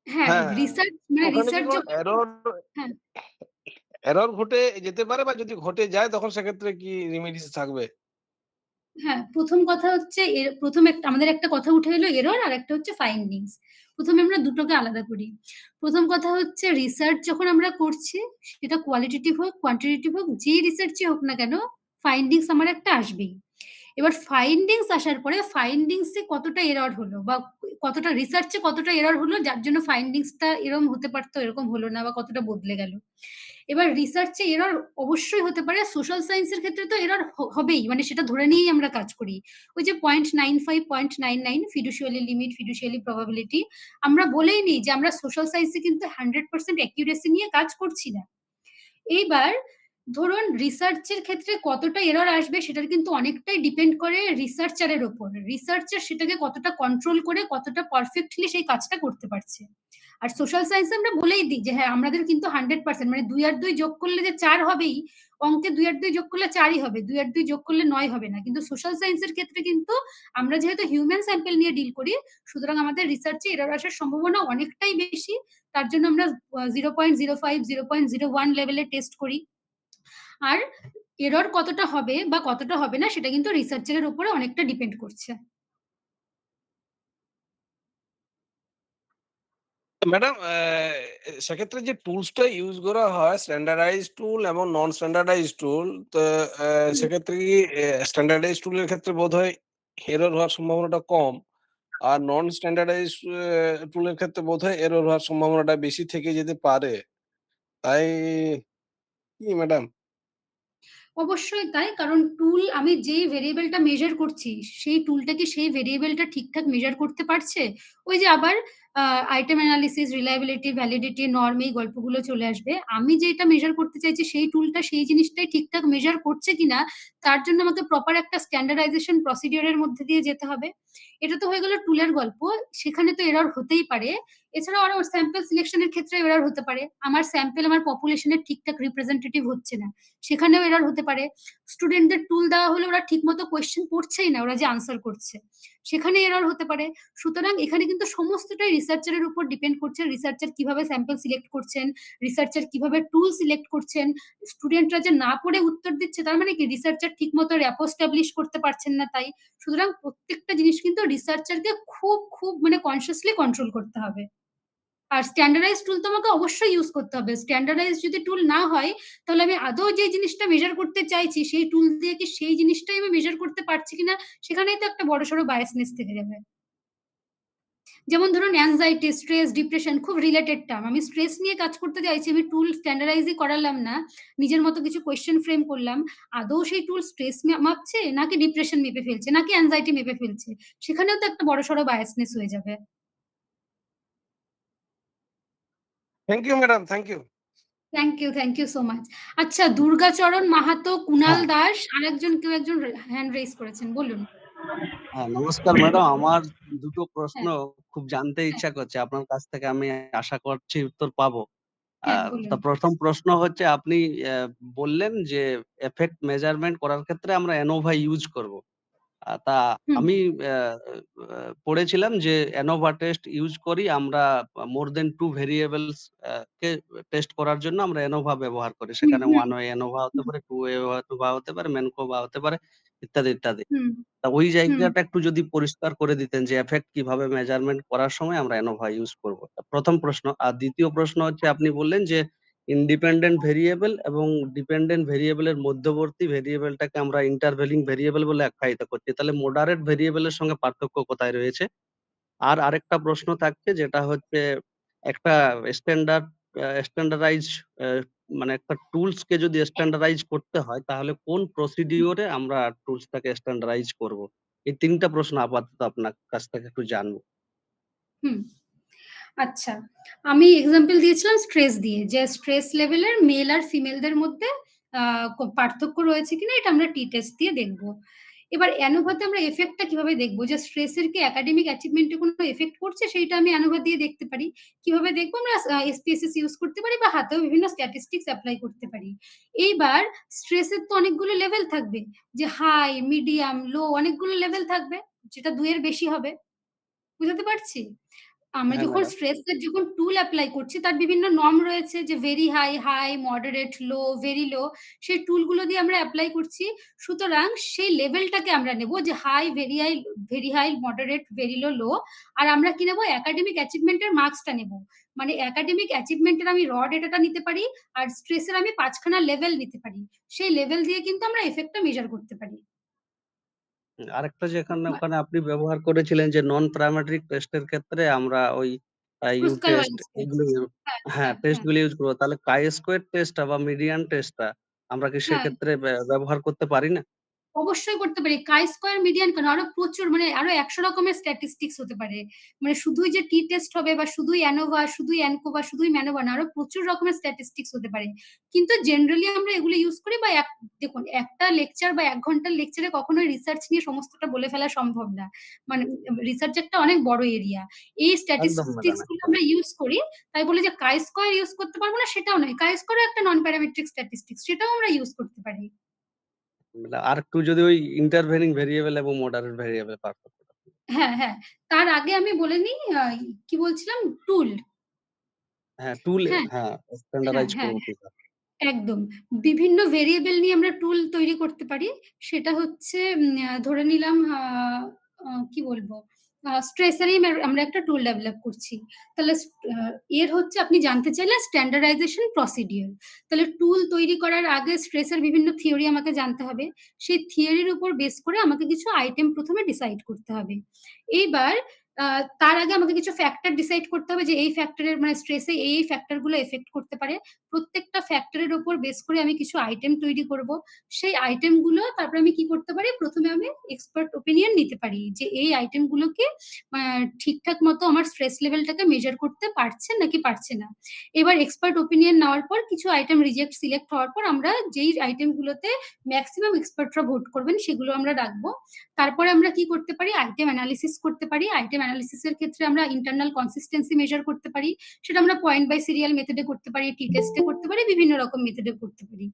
হ্যাঁ, হ্যাঁ, ওখানে কি রিসার্চ কোনো যখন হ্যাঁ, এরর ঘটে যেতে পারে বা যদি ঘটে যায় তখন সেক্ষেত্রে কি রেমেডিস থাকবে? হ্যাঁ, ১ম কথা হচ্ছে আমাদের একটা কথা উঠে এলো এরর, আর একটা হচ্ছে ফাইন্ডিংস। ১ম এ আমরা দুটোকে আলাদা করি। ১ম কথা হচ্ছে রিসার্চ যখন আমরা করছি, সেটা কোয়ালিটেটিভ হোক, কোয়ান্টিটেটিভ হোক, যেই রিসার্চই হোক না কেন, ফাইন্ডিংস আমার একটা আসবেই। এবার ফাইন্ডিংস আসার পরে ফাইন্ডিংস এ কতটা এরর হলো বা কতটা রিসার্চে কতটা এরর হলো যার জন্য ফাইন্ডিংসটা এরকম হতে পারতো, এরকম হলো না, বা কতটা বদলে গেল। এবার রিসার্চে এরর অবশ্যই হতে পারে। সোশ্যাল সায়েন্স এর ক্ষেত্রে তো এরর হবেই। মানে সেটা ধরে নিয়েই আমরা কাজ করি। ওই যে 0.95, 0.99 ফিডুশিয়ালি লিমিট, ফিডুশিয়ালি প্রবাবিলিটি, আমরা বলেই নিই যে আমরা সোশ্যাল সায়েন্স এ কিন্তু 100% অ্যাকুরেসি নিয়ে কাজ করছি না। এইবার ধরুন রিসার্চের ক্ষেত্রে কতটা এরর আসবে সেটার কিন্তু অনেকটাই ডিপেন্ড করে রিসার্চারের উপর। রিসার্চার সেটাকে কতটা কন্ট্রোল করে কতটা পারফেক্টলি সেই কাজটা করতে পারছে। আর সোশ্যাল সায়েন্সে আমরা বলেই দিই যে হ্যাঁ, আমাদের কিন্তু 100% মানে ২ আর ২ যোগ করলে যে ৪ হবেই, অঙ্কে ২ আর ২ যোগ করলে ৪ ই হবে। ২ আর ২ যোগ করলে ৯ হবে না। কিন্তু সোশ্যাল সায়েন্সের ক্ষেত্রে কিন্তু আমরা যেহেতু হিউম্যান স্যাম্পল নিয়ে ডিল করি, সুতরাং আমাদের রিসার্চে এরর আসার সম্ভাবনা অনেকটাই বেশি। তার জন্য আমরা 0.05, 0.01 লেভেলে টেস্ট করি। আর এরর কতটা হবে বা কতটা হবে না সেটা কিন্তু রিসার্চারের উপরে অনেকটা ডিপেন্ড করছে। ম্যাডাম সেক্ষেত্রে যে টুলসটা ইউজ করা হয় স্ট্যান্ডার্ডাইজড টুল এবং নন স্ট্যান্ডার্ডাইজড টুল তো হুম। সেক্ষেত্রে কি স্ট্যান্ডার্ডাইজড টুলের ক্ষেত্রে বোধহয় এরর হওয়ার সম্ভাবনাটা কম। আর নন স্ট্যান্ডার্ডাইজড টুলের ক্ষেত্রে বোধহয় এরর হওয়ার সম্ভাবনাটা বেশি থেকে যেতে পারে। তাই কি ম্যাডাম? অবশ্যই তাই। কারণ টুল আমি যেই ভেরিয়েবলটা মেজার করছি, সেই টুলটা কি সেই ভেরিয়েবলটা ঠিকঠাক মেজার করতে পারছে? ওই যে আবার আইটেম অ্যানালিসিস, রিলায়েবিলিটি, ভ্যালিডিটি, নরম এই গল্পগুলো চলে আসবে। আমি যেটা মেজার করতে চাইছি সেই টুলটা সেই জিনিসটাই ঠিকঠাক মেজার করছে কিনা, তার জন্য আমাকে প্রপার একটা স্ট্যান্ডার্ডাইজেশন প্রসিডিউর এর মধ্যে দিয়ে যেতে হবে। এটা তো হয়ে গেল টুলের গল্প। সেখানে তো এরর হতেই পারে। এছাড়াও আরো স্যাম্পল সিলেকশন এর ক্ষেত্রে এরর হতে পারে। আমার স্যাম্পল আমার পপুলেশনের ঠিকঠাক রিপ্রেজেন্টেটিভ হচ্ছে না। সেখানেও এরর হতে পারে। স্টুডেন্টদের টুল দেওয়া হলে ওরা ঠিকমতো কোয়েশ্চেন পড়ছেই না, ওরা যে আনসার করছে, সেখানে এরর হতে পারে। সুতরাং এখানে কিন্তু সমস্তটাই রিসার্চারের উপর ডিপেন্ড করছে। রিসার্চার কিভাবে স্যাম্পল সিলেক্ট করছেন, রিসার্চার কিভাবে টুল সিলেক্ট করছেন। স্টুডেন্টরা যে না পড়ে উত্তর দিচ্ছে তার মানে কি রিসার্চার ঠিকমতো র্যাপো এস্টাবলিশ করতে পারছেন না তাই। সুতরাং প্রত্যেকটা জিনিস কিন্তু রিসার্চারকে খুব খুব মানে কনসিয়াসলি কন্ট্রোল করতে হবে। আর স্ট্যান্ডার্ডাইজড টুল তো আমাকে অবশ্যই ইউজ করতে হবে। স্ট্যান্ডার্ডাইজড যদি টুল না হয়, তাহলে আমি আদৌ যে জিনিসটা মেজার করতে চাইছি সেই টুল দিয়ে কি সেই জিনিসটাই আমি মেজার করতে পারছি কিনা, সেখানেই তো একটা বড়সড় বায়াসনেস থেকে যাবে। যেমন ধরুন অ্যাংজাইটি, স্ট্রেস, ডিপ্রেশন খুব রিলেটেড টার্ম। আমি স্ট্রেস নিয়ে কাজ করতে চাইছি, আমি টুল স্ট্যান্ডার্ডাইজই করালাম না, নিজের মতো কিছু কোয়েশ্চেন ফ্রেম করলাম। আদৌ সেই টুল স্ট্রেস মাপছে নাকি ডিপ্রেশন মেপে ফেলছে নাকি অ্যাংজাইটি মেপে ফেলছে, সেখানেও তো একটা বড়সড় বায়াসনেস হয়ে যাবে। Thank you madam, thank you. Thank you so much. আচ্ছা, দুর্গাচরণ মাহাতো, কুনাল হ্যাঁ, দাস আর একজন কেউ একজন হ্যান্ড রেইজ করেছেন, বলুন। হ্যাঁ, নমস্কার ম্যাডাম। আমার দুটো প্রশ্ন হ্যাঁ, খুব জানতে হ্যাঁ, ইচ্ছা করছে। আপনার কাছ থেকে আমি আশা করছি উত্তর পাবো। হ্যাঁ, বলুন। তা প্রথম প্রশ্ন হচ্ছে আপনি বললেন যে এফেক্ট মেজারমেন্ট করার ক্ষেত্রে আমরা ANOVA ইউজ করব। তা হুম, আমি আ আ পড়েছিলাম যে ANOVA টেস্ট ইউজ করি আমরা মোর দ্যান 2 ভেরিয়েবলস কে টেস্ট করার জন্য আমরা ANOVA ব্যবহার করি। হুম, সেখানে হুম, one way ANOVA হতে হুম, পারে, two way ANOVA হতে পারে, MANCOVA হতে পারে ইত্যাদি, ইত্যাদি। হুম, তা ওই হুম, জায়গাটা একটু যদি পরিষ্কার করে দিতেন যে এফেক্ট কিভাবে মেজারমেন্ট করার সময় আমরা ANOVA ইউজ করব। প্রথম প্রশ্ন। আর দ্বিতীয় প্রশ্ন হচ্ছে আপনি বললেন যে ইন্ডিপেন্ডেন্ট ভেরিয়েবল এবং ডিপেন্ডেন্ট ভেরিয়েবলের মধ্যবর্তী ভেরিয়েবলটাকে আমরা ইন্টারভেলিং ভেরিয়েবল বলে আখ্যায়িত করছি। তাহলে মডারেট ভেরিয়েবলের সঙ্গে পার্থক্য কোথায় রয়েছে? আর আরেকটা প্রশ্ন থাকছে যেটা হচ্ছে একটা স্ট্যান্ডার্ড স্ট্যান্ডার্ডাইজ আ মানে একটা টুলস কে যদি স্ট্যান্ডার্ডাইজ করতে হয় তাহলে কোন প্রসিডিওর এ আমরা টুলসটাকে স্ট্যান্ডার্ডাইজ করব? এই ৩ টা প্রশ্ন আপাতত আপনার কাছ থেকে একটু জানবো। হুম। আচ্ছা, আমি এক্সাম্পল দিয়েছিলাম স্ট্রেস দিয়ে, যে স্ট্রেস লেভেলের মেল আর ফিমেলদের মধ্যে পার্থক্য রয়েছে কিনা এটা আমরা টি টেস্ট দিয়ে দেখব। এবার অ্যানোভাতে আমরা এফেক্টটা কিভাবে দেখব, যে স্ট্রেসের কি একাডেমিক অ্যাচিভমেন্টে কোনো এফেক্ট করছে সেইটা আমি অ্যানোভা দিয়ে দেখতে পারি। কিভাবে দেখবো, আমরা SPSS ইউজ করতে পারি বা হাতেও বিভিন্ন স্ট্যাটিস্টিক্স এপ্লাই করতে পারি। এইবার স্ট্রেসের তো অনেকগুলো লেভেল থাকবে, যে হাই, মিডিয়াম, লো অনেকগুলো লেভেল থাকবে, যেটা ২ এর বেশি হবে। বুঝাতে পারছি? আমরা হ্যাঁ, যখন ম্যাডাম। স্ট্রেসের যখন টুল এপ্লাই করছি তার বিভিন্ন নর্ম রয়েছে, যে ভেরি হাই, হাই, মডারেট, লো, ভেরি লো। সেই টুলগুলো দিয়ে আমরা এপ্লাই করছি। সুতরাং সেই লেভেলটাকে আমরা নেব, যে high, very high, moderate, very low, low. আর আমরা কি নেব, একাডেমিক অ্যাচিভমেন্ট এর মার্কসটা নেব। মানে একাডেমিক অ্যাচিভমেন্ট এর আমি র ডেটাটা নিতে পারি, আর স্ট্রেসের আমি ৫ খানা লেভেল নিতে পারি। সেই লেভেল দিয়ে কিন্তু আমরা ইফেক্টটা মেজার করতে পারি। আরেকটা যেখানে ওখানে আপনি ব্যবহার করেছিলেন যে নন প্যারামেট্রিক টেস্টের ক্ষেত্রে আমরা ওই ইউ ক্রুস্কার টেস্ট ওয়াইজ এগুলো হ্যাঁ, হ্যাঁ, হ্যাঁ, টেস্ট হ্যাঁ, গুলো ইউজ করব। তাহলে কাই স্কোয়ার টেস্টটা বা মিডিয়ান টেস্টটা আমরা কি হ্যাঁ। সেক্ষেত্রে ব্যবহার করতে পারি না? অবশ্যই করতে পারি। কাই স্কয়ার, মিডিয়ান কেন, আরো প্রচুর, মানে আরো ১০০ রকমের স্ট্যাটিস্টিক্স হতে পারে। মানে শুধুই যে টি টেস্ট হবে বা শুধুই অ্যানোভা, শুধুই অ্যানকোভা, শুধুই ম্যানোভা না, আরো প্রচুর রকমের স্ট্যাটিস্টিক্স হতে পারে। কিন্তু জেনারেলি আমরা এগুলো ইউজ করি, বা দেখুন, একটা লেকচার বা ১ ঘন্টার লেকচারে কখনোই রিসার্চ নিয়ে সমস্তটা বলে ফেলা সম্ভব না। মানে রিসার্চ একটা অনেক বড় এরিয়া। এই একদম ম্যাডাম, স্ট্যাটিস্টিক্স গুলো একদম। আমরা ইউজ করি। তাই বলে যে কাই স্কয়ার ইউজ করতে পারবো না সেটাও নয়। কাই স্কয়ারও একটা নন প্যারামেট্রিক স্ট্যাটিস্টিক্স, সেটাও আমরা ইউজ করতে পারি। আরেকটু যদি ওই ইন্টারভেনিং ভেরিয়েবল এবং মডারেট ভেরিয়েবল পার্থক্যটা। হ্যাঁ, হ্যাঁ। তার আগে আমি বলে নিই কি বলছিলাম? টুল। হ্যাঁ, টুল হ্যাঁ, হ্যাঁ, হ্যাঁ, স্ট্যান্ডার্ডাইজ হ্যাঁ, করব কিভাবে? একদম। বিভিন্ন ভেরিয়েবল নিয়ে আমরা টুল তৈরি করতে পারি। সেটা হচ্ছে ধরে নিলাম কি বলবো, স্ট্রেসেরই আমরা একটা টুল ডেভেলপ করছি। তাহলে এর হচ্ছে আপনি জানতে চাইলে স্ট্যান্ডার্ডাইজেশন প্রসিডিওর। তাহলে টুল তৈরি করার আগে স্ট্রেসের বিভিন্ন থিওরি আমাকে জানতে হবে। সেই থিওরির উপর বেস করে আমাকে কিছু আইটেম প্রথমে ডিসাইড করতে হবে। এইবার তার আগে আমাকে কিছু ফ্যাক্টর ডিসাইড করতে হবে যে এই ফ্যাক্টরের মানে স্ট্রেসে এই ফ্যাক্টরগুলো এফেক্ট করতে পারে। প্রত্যেকটা ফ্যাক্টরের উপর বেস করে আমি কিছু আইটেম তৈরি করব। সেই আইটেমগুলো তারপরে আমি কি করতে পারি, প্রথমে আমি এক্সপার্ট ওপিনিয়ন নিতে পারি যে এই আইটেমগুলোকে ঠিকঠাক মতো আমার স্ট্রেস লেভেলটাকে মেজার করতে পারছে নাকি পারছে না। এবার এক্সপার্ট ওপিনিয়ন নেওয়ার পর কিছু আইটেম রিজেক্ট সিলেক্ট হওয়ার পর আমরা যেই আইটেমগুলোতে ম্যাক্সিমাম এক্সপার্টরা ভোট করবেন সেগুলো আমরা রাখবো। তারপরে আমরা কি করতে পারি, আইটেম অ্যানালিসিস করতে পারি। আইটেম অ্যানালিসিসের ক্ষেত্রে আমরা ইন্টারনাল কনসিস্টেন্সি মেজার করতে পারি। সেটা আমরা পয়েন্ট বাই সিরিয়াল মেথডে করতে পারি, টি টেস্টে করতে পারি, বিভিন্ন রকম মেথডে করতে পারি।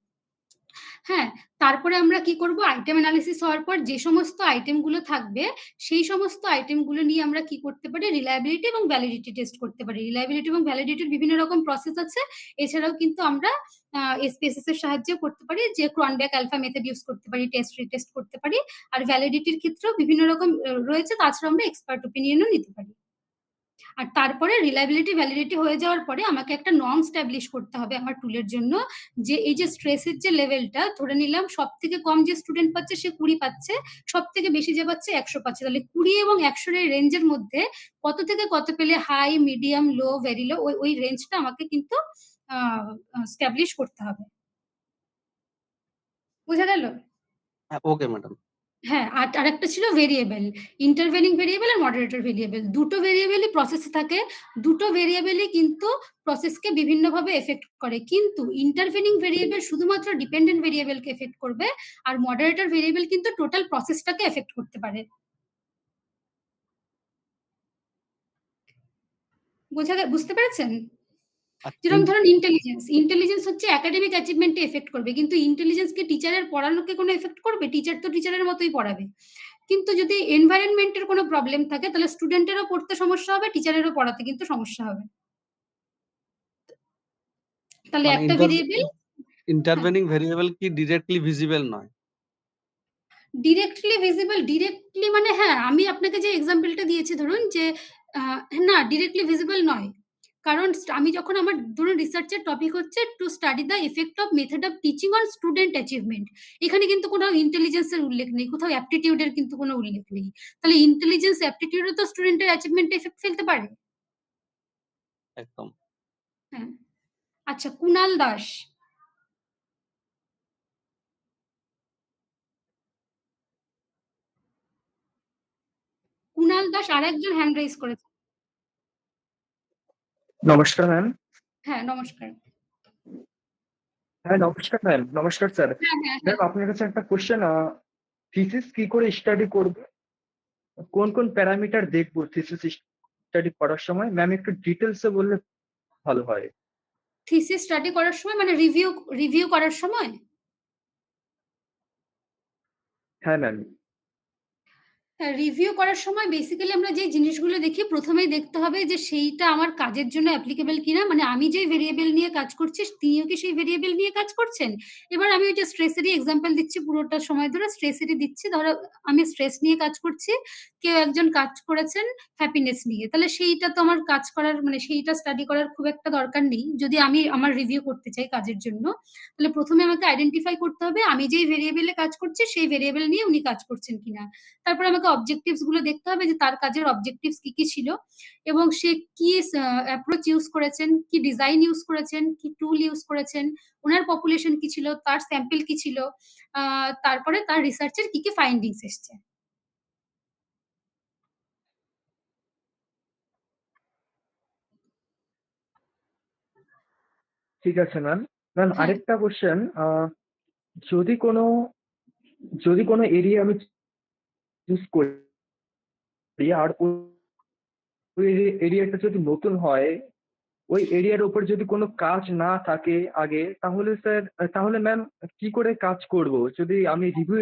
হ্যাঁ, তারপরে আমরা কি করব, আইটেম অ্যানালিসিস হওয়ার পর যে সমস্ত আইটেমগুলো থাকবে সেই সমস্ত আইটেমগুলো নিয়ে আমরা কি করতে পারি, রিলায়েবিলিটি এবং ভ্যালিডিটি টেস্ট করতে পারি। রিলায়েবিলিটি এবং ভ্যালিডিটির বিভিন্ন রকম প্রসেস আছে। এছাড়াও কিন্তু আমরা এসপিএসএস এর সাহায্যে করতে পারি, যে ক্রনব্যাক আলফা মেথড ইউজ করতে পারি, টেস্ট রিটেস্ট করতে পারি। আর ভ্যালিডিটির ক্ষেত্রেও বিভিন্ন রকম রয়েছে। তাছাড়া আমরা এক্সপার্ট ওপিনিয়নও নিতে পারি। আর তারপরে রিলায়েবিলিটি ভ্যালিডিটি হয়ে যাওয়ার পরে আমাকে একটা নর্ম স্ট্যাবলিশ করতে হবে আমার টুলের জন্য, যে এই যে স্ট্রেসের যে লেভেলটা ধরে নিলাম সব থেকে কম যে স্টুডেন্ট পাচ্ছে সে 20 পাচ্ছে, সব থেকে বেশি যে পাচ্ছে 100 পাচ্ছে। তাহলে 20 এবং 100 এর রেঞ্জের মধ্যে কত থেকে কত পেলে হাই, মিডিয়াম, লো, ভেরি লো, ওই রেঞ্জটা আমাকে কিন্তু স্ট্যাবলিশ করতে হবে। বুঝা গেল? Okay madam. হ্যাঁ, আর একটা ছিল ভেরিয়েবল, ইন্টারভেনিং ভেরিয়েবল আর মডারেটর ভেরিয়েবল। দুটো ভেরিয়েবলই প্রসেসে থাকে, দুটো ভেরিয়েবলই কিন্তু প্রসেসকে বিভিন্নভাবে এফেক্ট করে। কিন্তু ইন্টারভেনিং ভেরিয়েবল শুধুমাত্র ডিপেন্ডেন্ট ভেরিয়েবলকে এফেক্ট করবে, আর মডারেটর ভেরিয়েবল কিন্তু টোটাল প্রসেসটাকে এফেক্ট করতে পারে। বুঝতে পেরেছেন? যেরকম ধরুন ইন্টেলিজেন্স হচ্ছে একাডেমিক অ্যাচিভমেন্টে এফেক্ট করবে, কিন্তু ইন্টেলিজেন্সকে টিচারের পড়ানোকে কোনো এফেক্ট করবে? টিচার তো টিচারের মতোই পড়াবে। কিন্তু যদি এনভায়রনমেন্টের কোনো প্রবলেম থাকে তাহলে স্টুডেন্টেরও পড়তে সমস্যা হবে, টিচারেরও পড়াতে কিন্তু সমস্যা হবে। তাহলে একটা ভেরিয়েবল ইন্টারভেনিং ভেরিয়েবল কি ডিরেক্টলি ভিজিবল নয়? ডিরেক্টলি মানে হ্যাঁ, আমি আপনাকে যে এক্সাম্পলটা দিয়েছি ধরুন যে না, ডিরেক্টলি ভিজিবল নয়। কারণ আমি যখন আমার ধরুন রিসার্চের টপিক হচ্ছে to study the effect of method of teaching on student achievement, এখানে কিন্তু কোনো ইন্টেলিজেন্সের উল্লেখ নেই, কোথাও অ্যাপটিটিউডের কিন্তু কোনো উল্লেখ নেই। তাহলে ইন্টেলিজেন্স অ্যাপটিটিউডও তো স্টুডেন্টের অ্যাচিভমেন্টে এফেক্ট ফেলতে পারে। একদম। হ্যাঁ, আচ্ছা, কুনাল দাস। কুনাল দাস আরেকজন হ্যান্ড রাইজ করেছে। নমস্কার ম্যাম। হ্যাঁ, নমস্কার। হ্যাঁ নমস্কার ম্যাম। নমস্কার স্যার। ম্যাম আপনার কাছে একটা কোশ্চেন, থিসিস কি করে স্টাডি করবে, কোন কোন প্যারামিটার দেখবো থিসিস স্টাডি করার সময়? ম্যাম একটু ডিটেলসে বললে ভালো হয়। থিসিস স্টাডি করার সময় মানে রিভিউ করার সময়? হ্যাঁ ম্যাম। রিভিউ করার সময় বেসিক্যালি আমরা যে জিনিসগুলো দেখি, প্রথমেই দেখতে হবে যে সেইটা আমার কাজের জন্য অ্যাপ্লিকেবল কিনা। মানে আমি যে ভেরিয়েবল নিয়ে কাজ করছি তিনিও কি সেই ভেরিয়েবল নিয়ে কাজ করছেন। এবার আমি ওই যে স্ট্রেসেরই এক্সাম্পল দিচ্ছি, পুরোটা সময় ধরে স্ট্রেসেরই দিচ্ছি। ধরো আমি স্ট্রেস নিয়ে কাজ করছি, কেউ একজন কাজ করেছেন হ্যাপিনেস নিয়ে, তাহলে সেইটা তো আমার কাজ করার মানে সেইটা স্টাডি করার খুব একটা দরকার নেই যদি আমি আমার রিভিউ করতে চাই কাজের জন্য। তাহলে প্রথমে আমাকে আইডেন্টিফাই করতে হবে আমি যেই ভেরিয়েবলে কাজ করছি সেই ভেরিয়েবল নিয়ে উনি কাজ করছেন কিনা। তারপর আমাকে অবজেক্টিভস গুলো দেখতে হবে যে তার কাজের অবজেক্টিভস কি কি ছিল, এবং সে কি অ্যাপ্রোচ ইউজ করেছেন, কি ডিজাইন ইউজ করেছেন, কি টুল ইউজ করেছেন, ওনার পপুলেশন কি ছিল, তার স্যাম্পল কি ছিল, তারপরে তার রিসার্চের কি কি ফাইন্ডিংস এসছে। ঠিক আছে ম্যাম। ম্যাম আরেকটা কোশ্চেন, যদি কোনো এরিয়া আমি চুজ করি আর ওই এরিয়াটা যদি নতুন হয়, ওই এরিয়ার উপর যদি কোনো কাজ না থাকে আগে, তাহলে স্যার তাহলে ম্যাম কি করে কাজ করব? যদি আমি রিভিউ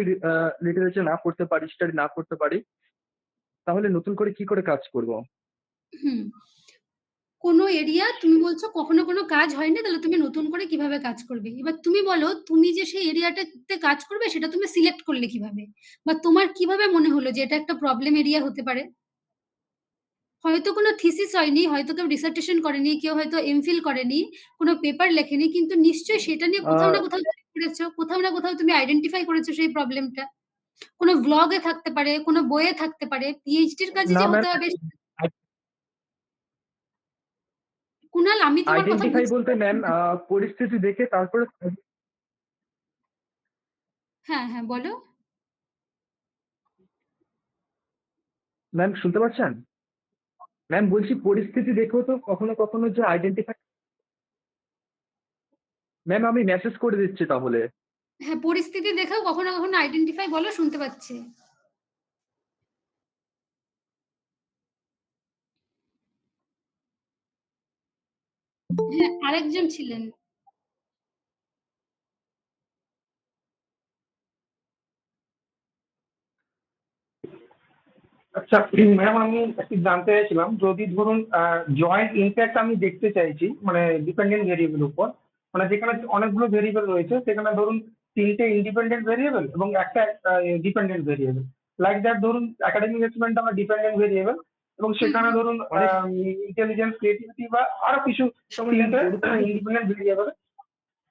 লিটারেচার না করতে পারি, স্টাডি না করতে পারি, তাহলে নতুন করে কি করে কাজ করব? কোনো এরিয়া তুমি বলছো কখনো কোনো কাজ হয় না, তাহলে তুমি নতুন করে কিভাবে কাজ করবে? এবার তুমি বলো তুমি যে সেই এরিয়াটাতে কাজ করবে সেটা তুমি সিলেক্ট করলে কিভাবে? বা তোমার কিভাবে মনে হলো যে এটা একটা প্রবলেম এরিয়া হতে পারে? হয়তো কোনো থিসিস হয়নি, হয়তো কেউ ডিসার্টেশন করেনি, কেউ হয়তো এমফিল করেনি, কোনো পেপার লেখেনি, কিন্তু নিশ্চয়ই সেটা নিয়ে কোথাও না কোথাও তুমি পড়েছো, কোথাও না কোথাও তুমি আইডেন্টিফাই করেছো সেই প্রবলেমটা। কোনো ব্লগে থাকতে পারে, কোনো বইয়ে থাকতে পারে, পিএইচডির কাজে না যে ম্যাম, হতে হবে। কুনাল, আমি তোমার কথা আইডেন্টিফাই বুঝতে বলতে ম্যাম পারছি না। পরিস্থিতি দেখে তারপরে। হ্যাঁ, হ্যাঁ, বলো। ম্যাম শুনতে পাচ্ছেন? ম্যাম বলছি পরিস্থিতি দেখেও তো কখনো কখনো যে আইডেন্টিফাই। ম্যাম আমি মেসেজ করে দিচ্ছি তাহলে। হ্যাঁ, পরিস্থিতি দেখেও কখনো কখনো আইডেন্টিফাই, বলো, শুনতে পাচ্ছি। হ্যাঁ, আরেকজন ছিলেন। আচ্ছা ম্যাম, আমি একটু জানতে চাইছিলাম, যদি ধরুন জয়েন্ট ইম্প্যাক্ট আমি দেখতে চাইছি মানে ডিপেন্ডেন্ট ভেরিয়েবল উপর, মানে যেখানে অনেকগুলো ভেরিয়েবল রয়েছে সেখানে ধরুন তিনটে ইন্ডিপেন্ডেন্ট ভেরিয়েবল এবং একটা ডিপেন্ডেন্ট ভেরিয়েবল। লাইক দ্যাট ধরুন একাডেমিক এক্সপেরিমেন্ট আমার ডিপেন্ডেন্ট ভেরিয়েবল এবং সেখানে ধরুন ইন্টেলিজেন্স, ক্রিয়েটিভিটি বা আরো কিছু তিনটে ইন্ডিপেন্ডেন্ট ভেরিয়েবল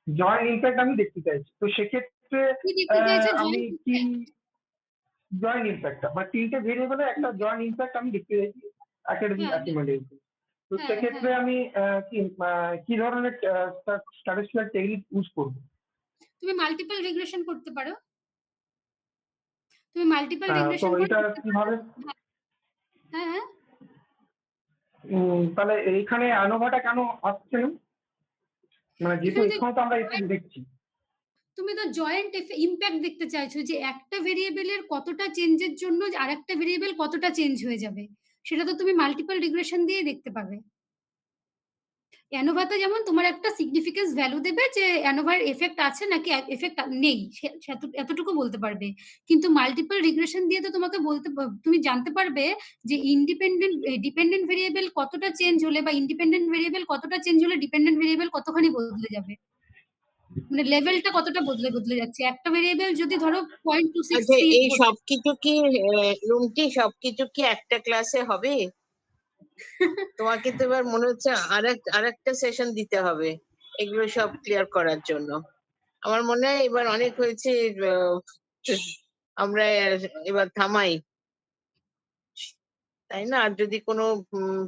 জয়েন্ট ইম্প্যাক্ট আমি দেখতে চাইছি। তো সেক্ষেত্রে কি দেখতে চাইছো? আমি জয়েন্ট কি ইম্প্যাক্ট? জয়েন্ট ইম্প্যাক্টটা বা তিনটে ভেরিয়েবলের একটা জয়েন্ট ইম্প্যাক্ট আমি দেখতে চাইছি একাডেমিক হ্যাঁ, অ্যাচিভমেন্টের। তো হ্যাঁ, সেক্ষেত্রে হ্যাঁ। আমি কি ধরনের স্ট্যাটিস্টিক্যাল টেকনিক ইউজ করবো? তুমি মাল্টিপল রিগ্রেশন করতে পারো। তুমি মাল্টিপল তো রিগ্রেশন করে এটা দেখতে পারো। কিভাবে? হ্যাঁ, হ্যাঁ। তাহলে এইখানে অ্যানোভাটা কেন আসছে না? মানে যেহেতু এখানে এখানে তো আমরা এফেক্ট দেখছি। তুমি তো জয়েন্ট ইম্প্যাক্ট দেখতে চাইছো যে একটা ভেরিয়েবলের কতটা চেঞ্জের জন্য আরেকটা ভেরিয়েবল কতটা চেঞ্জ হয়ে যাবে, সেটা তো তুমি মাল্টিপল রিগ্রেশন দিয়ে দেখতে পাবে। অ্যানোভাতে যেমন তোমার একটা সিগনিফিকেন্স ভ্যালু দেবে যে অ্যানোভার এফেক্ট আছে নাকি এফেক্ট নেই, এতটুকু বলতে পারবে। কিন্তু মাল্টিপল রিগ্রেশন দিয়ে তো তোমাকে তুমি জানতে পারবে যে ডিপেন্ডেন্ট ভেরিয়েবল কতটা চেঞ্জ হলে বা ইন্ডিপেন্ডেন্ট ভেরিয়েবল কতটা চেঞ্জ হলে ডিপেন্ডেন্ট ভেরিয়েবল কতখানি বদলে যাবে, মানে লেভেলটা কতটা বদলে যাচ্ছে। একটা ভেরিয়েবল যদি ধরো আচ্ছা, 0.263 এই সবকিছু কি রুমটি সবকিছু কি একটা ক্লাসে হবে? তোমাকে তো এবার মনে হচ্ছে আরেকটা সেশন দিতে হবে এগুলো সব ক্লিয়ার করার জন্য। আমার মনে হয় এবার অনেক হয়েছে, আমরা এবার থামাই, তাই না? আর যদি কোনো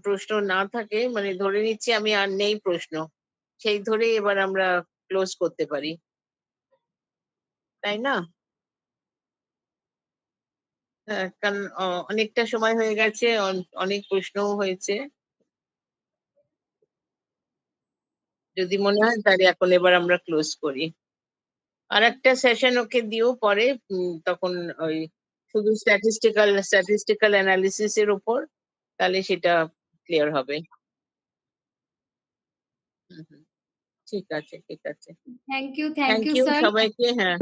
প্রশ্ন না থাকে, মানে ধরে নিচ্ছি আমি আর নেই প্রশ্ন, সেই ধরে এবার আমরা ক্লোজ করতে পারি, তাই না? হ্যাঁ, কারণ অনেকটা সময় হয়ে গেছে, অনেক প্রশ্নও হয়েছে। যদি মনে হয় তাহলে এখন এবার আমরা ক্লোজ করি। আর একটা সেশন ওকে দিও পরে, তখন ওই শুধু স্ট্যাটিস্টিক্যাল অ্যানালিসিস এর উপর, তাহলে সেটা ক্লিয়ার হবে। হুম, হুম। ঠিক আছে, ঠিক আছে। Thank you thank you sir. সবাইকে। হ্যাঁ,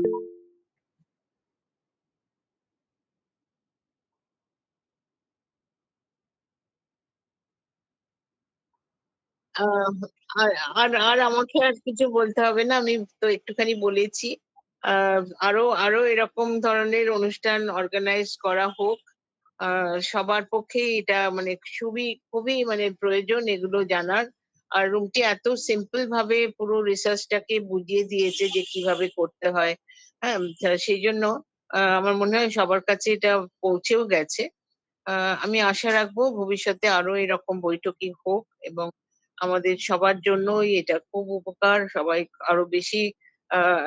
আহ, আর আর আর আমাকে আর কিছু বলতে হবে না, আমি তো একটুখানি বলেছি। আরো আরো এরকম ধরনের অনুষ্ঠান অর্গানাইজ করা হোক। সবার পক্ষে এটা মানে খুবই মানে প্রয়োজন এগুলো জানার। আর রুমটি এত সিম্পল ভাবে পুরো রিসার্চটাকে বুঝিয়ে দিয়েছে যে কিভাবে করতে হয়। হ্যাঁ, সেই জন্য আমার মনে হয় সবার কাছে এটা পৌঁছেও গেছে। আমি আশা রাখবো ভবিষ্যতে আরো এরকম বৈঠকি হোক এবং আমাদের সবার জন্যই এটা খুব উপকার, সবাই আরো বেশি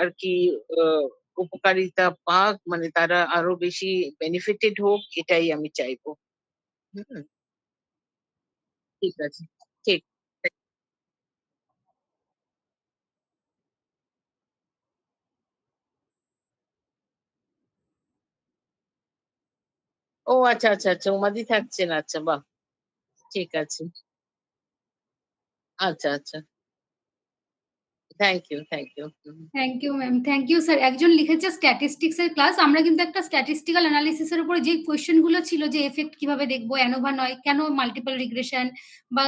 আর কি আহ, উপকারিতা পাক, মানে তারা আরো বেশি বেনিফিটেড হোক, এটাই আমি চাইবো। হুম, ঠিক আছে। ঠিক। ও আচ্ছা, আচ্ছা, আচ্ছা, উমাদি থাকছেন, আচ্ছা, বাহ, ঠিক আছে। আচ্ছা, আচ্ছা। Thank you, thank you. Thank you ma'am, thank you sir. একজন লিখেছে স্ট্যাটিস্টিক্স এর ক্লাস। আমরা কিন্তু একটা স্ট্যাটিস্টিক্যাল অ্যানালিসিস এর উপরে যে কোয়েশ্চেন গুলো ছিল যে এফেক্ট কিভাবে দেখবো, অ্যানোভা নয়, কেন মাল্টিপল রিগ্রেশন বা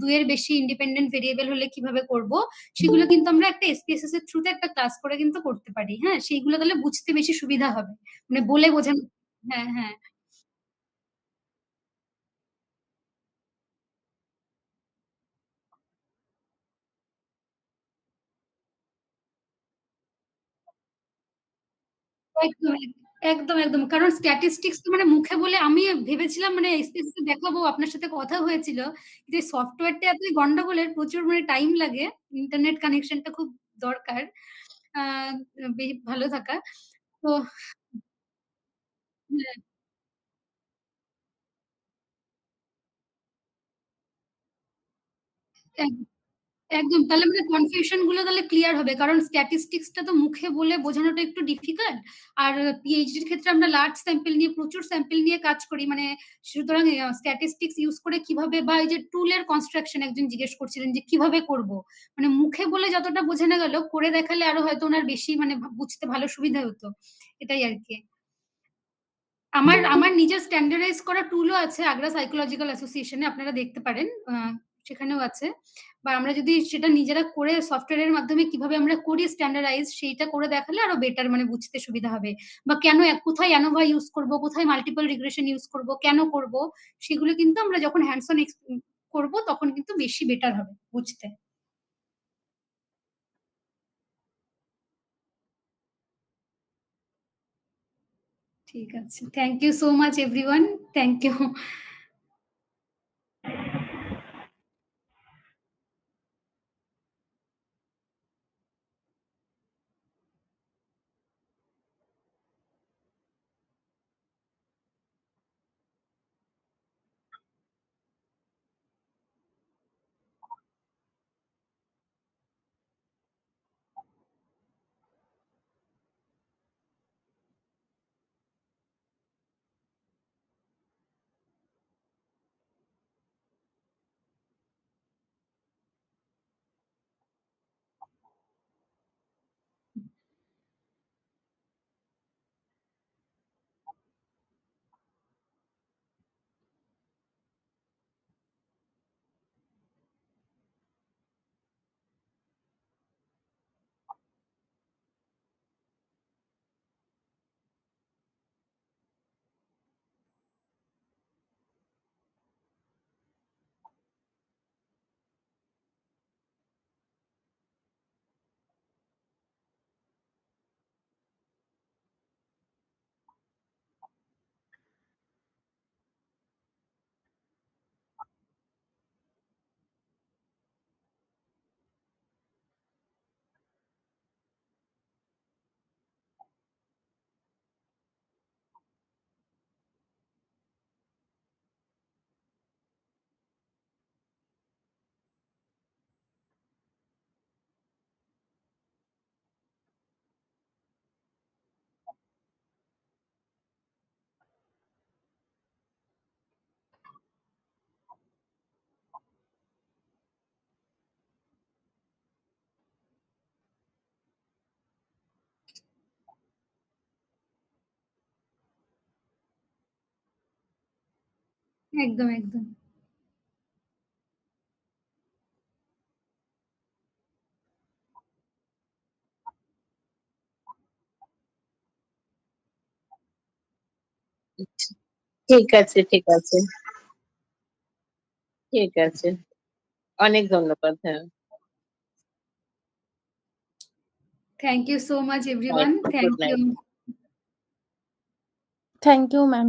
দুইয়ের বেশি ইন্ডিপেন্ডেন্ট ভেরিয়েবল হলে কিভাবে করব, সেগুলো কিন্তু আমরা একটা এসপিএসএস এর থ্রুতে একটা ক্লাস করে কিন্তু করতে পারি। হ্যাঁ, সেইগুলো তাহলে বুঝতে বেশি সুবিধা হবে, মানে বলে বোঝানো। হ্যাঁ হ্যাঁ একদম, একদম, একদম। কারণ স্ট্যাটিস্টিক্স তো মানে মুখে বলে আমি ভেবেছিলাম মানে এসপিএসসি তে দেখাবো, আপনার সাথে কথা হয়েছিল। যে সফটওয়্যারটা এতই গন্ডগোলের, প্রচুর মানে টাইম লাগে। ইন্টারনেট কানেকশনটা খুব দরকার। আ ভালো থাকা। তো হ্যাঁ, এক একদম। তাহলে মানে কনফিউশন গুলো তাহলে ক্লিয়ার হবে। কারণ স্ট্যাটিস্টিক্স টা তো মুখে বলে বোঝানোটা একটু ডিফিকাল্ট। আর পিএইচডির ক্ষেত্রে আমরা লার্জ স্যাম্পল নিয়ে, প্রচুর স্যাম্পল নিয়ে কাজ করি। মানে সুতরাং স্ট্যাটিস্টিক্স ইউজ করে কিভাবে, বা এই যে টুলের কনস্ট্রাকশন একজন জিজ্ঞেস করছিলেন যে কিভাবে করব। মানে মুখে বলে যতটা বোঝানো গেল, করে দেখালে আরো হয়তো ওনার বেশি মানে বুঝতে ভালো সুবিধা হতো। এটাই আরকি। আমার নিজের স্ট্যান্ডার্ডাইজ করা টুলও আছে আগ্রা সাইকোলজিক্যাল অ্যাসোসিয়েশনে, আপনারা দেখতে পারেন। সেখানেও আছে। বা আমরা যদি সেটা নিজেরা করে সফটওয়্যারের মাধ্যমে কিভাবে আমরা করি স্ট্যান্ডার্ডাইজ, সেইটা করে দেখালে আরো বেটার মানে বুঝতে সুবিধা হবে। বা কেন কোথায় অ্যানোভা ইউজ করব, কোথায় মাল্টিপল রিগ্রেশন ইউজ করব, কেন করব, সেগুলো কিন্তু আমরা যখন হ্যান্ডস অন করব তখন কিন্তু বেশি বেটার হবে বুঝতে। ঠিক আছে, thank you so much everyone. Thank you. একদম একদম। ঠিক আছে, ঠিক আছে, ঠিক আছে। অনেক ধন্যবাদ। হ্যাঁ, thank you so much bye. Everyone. Good thank you. Night. Thank you ma'am.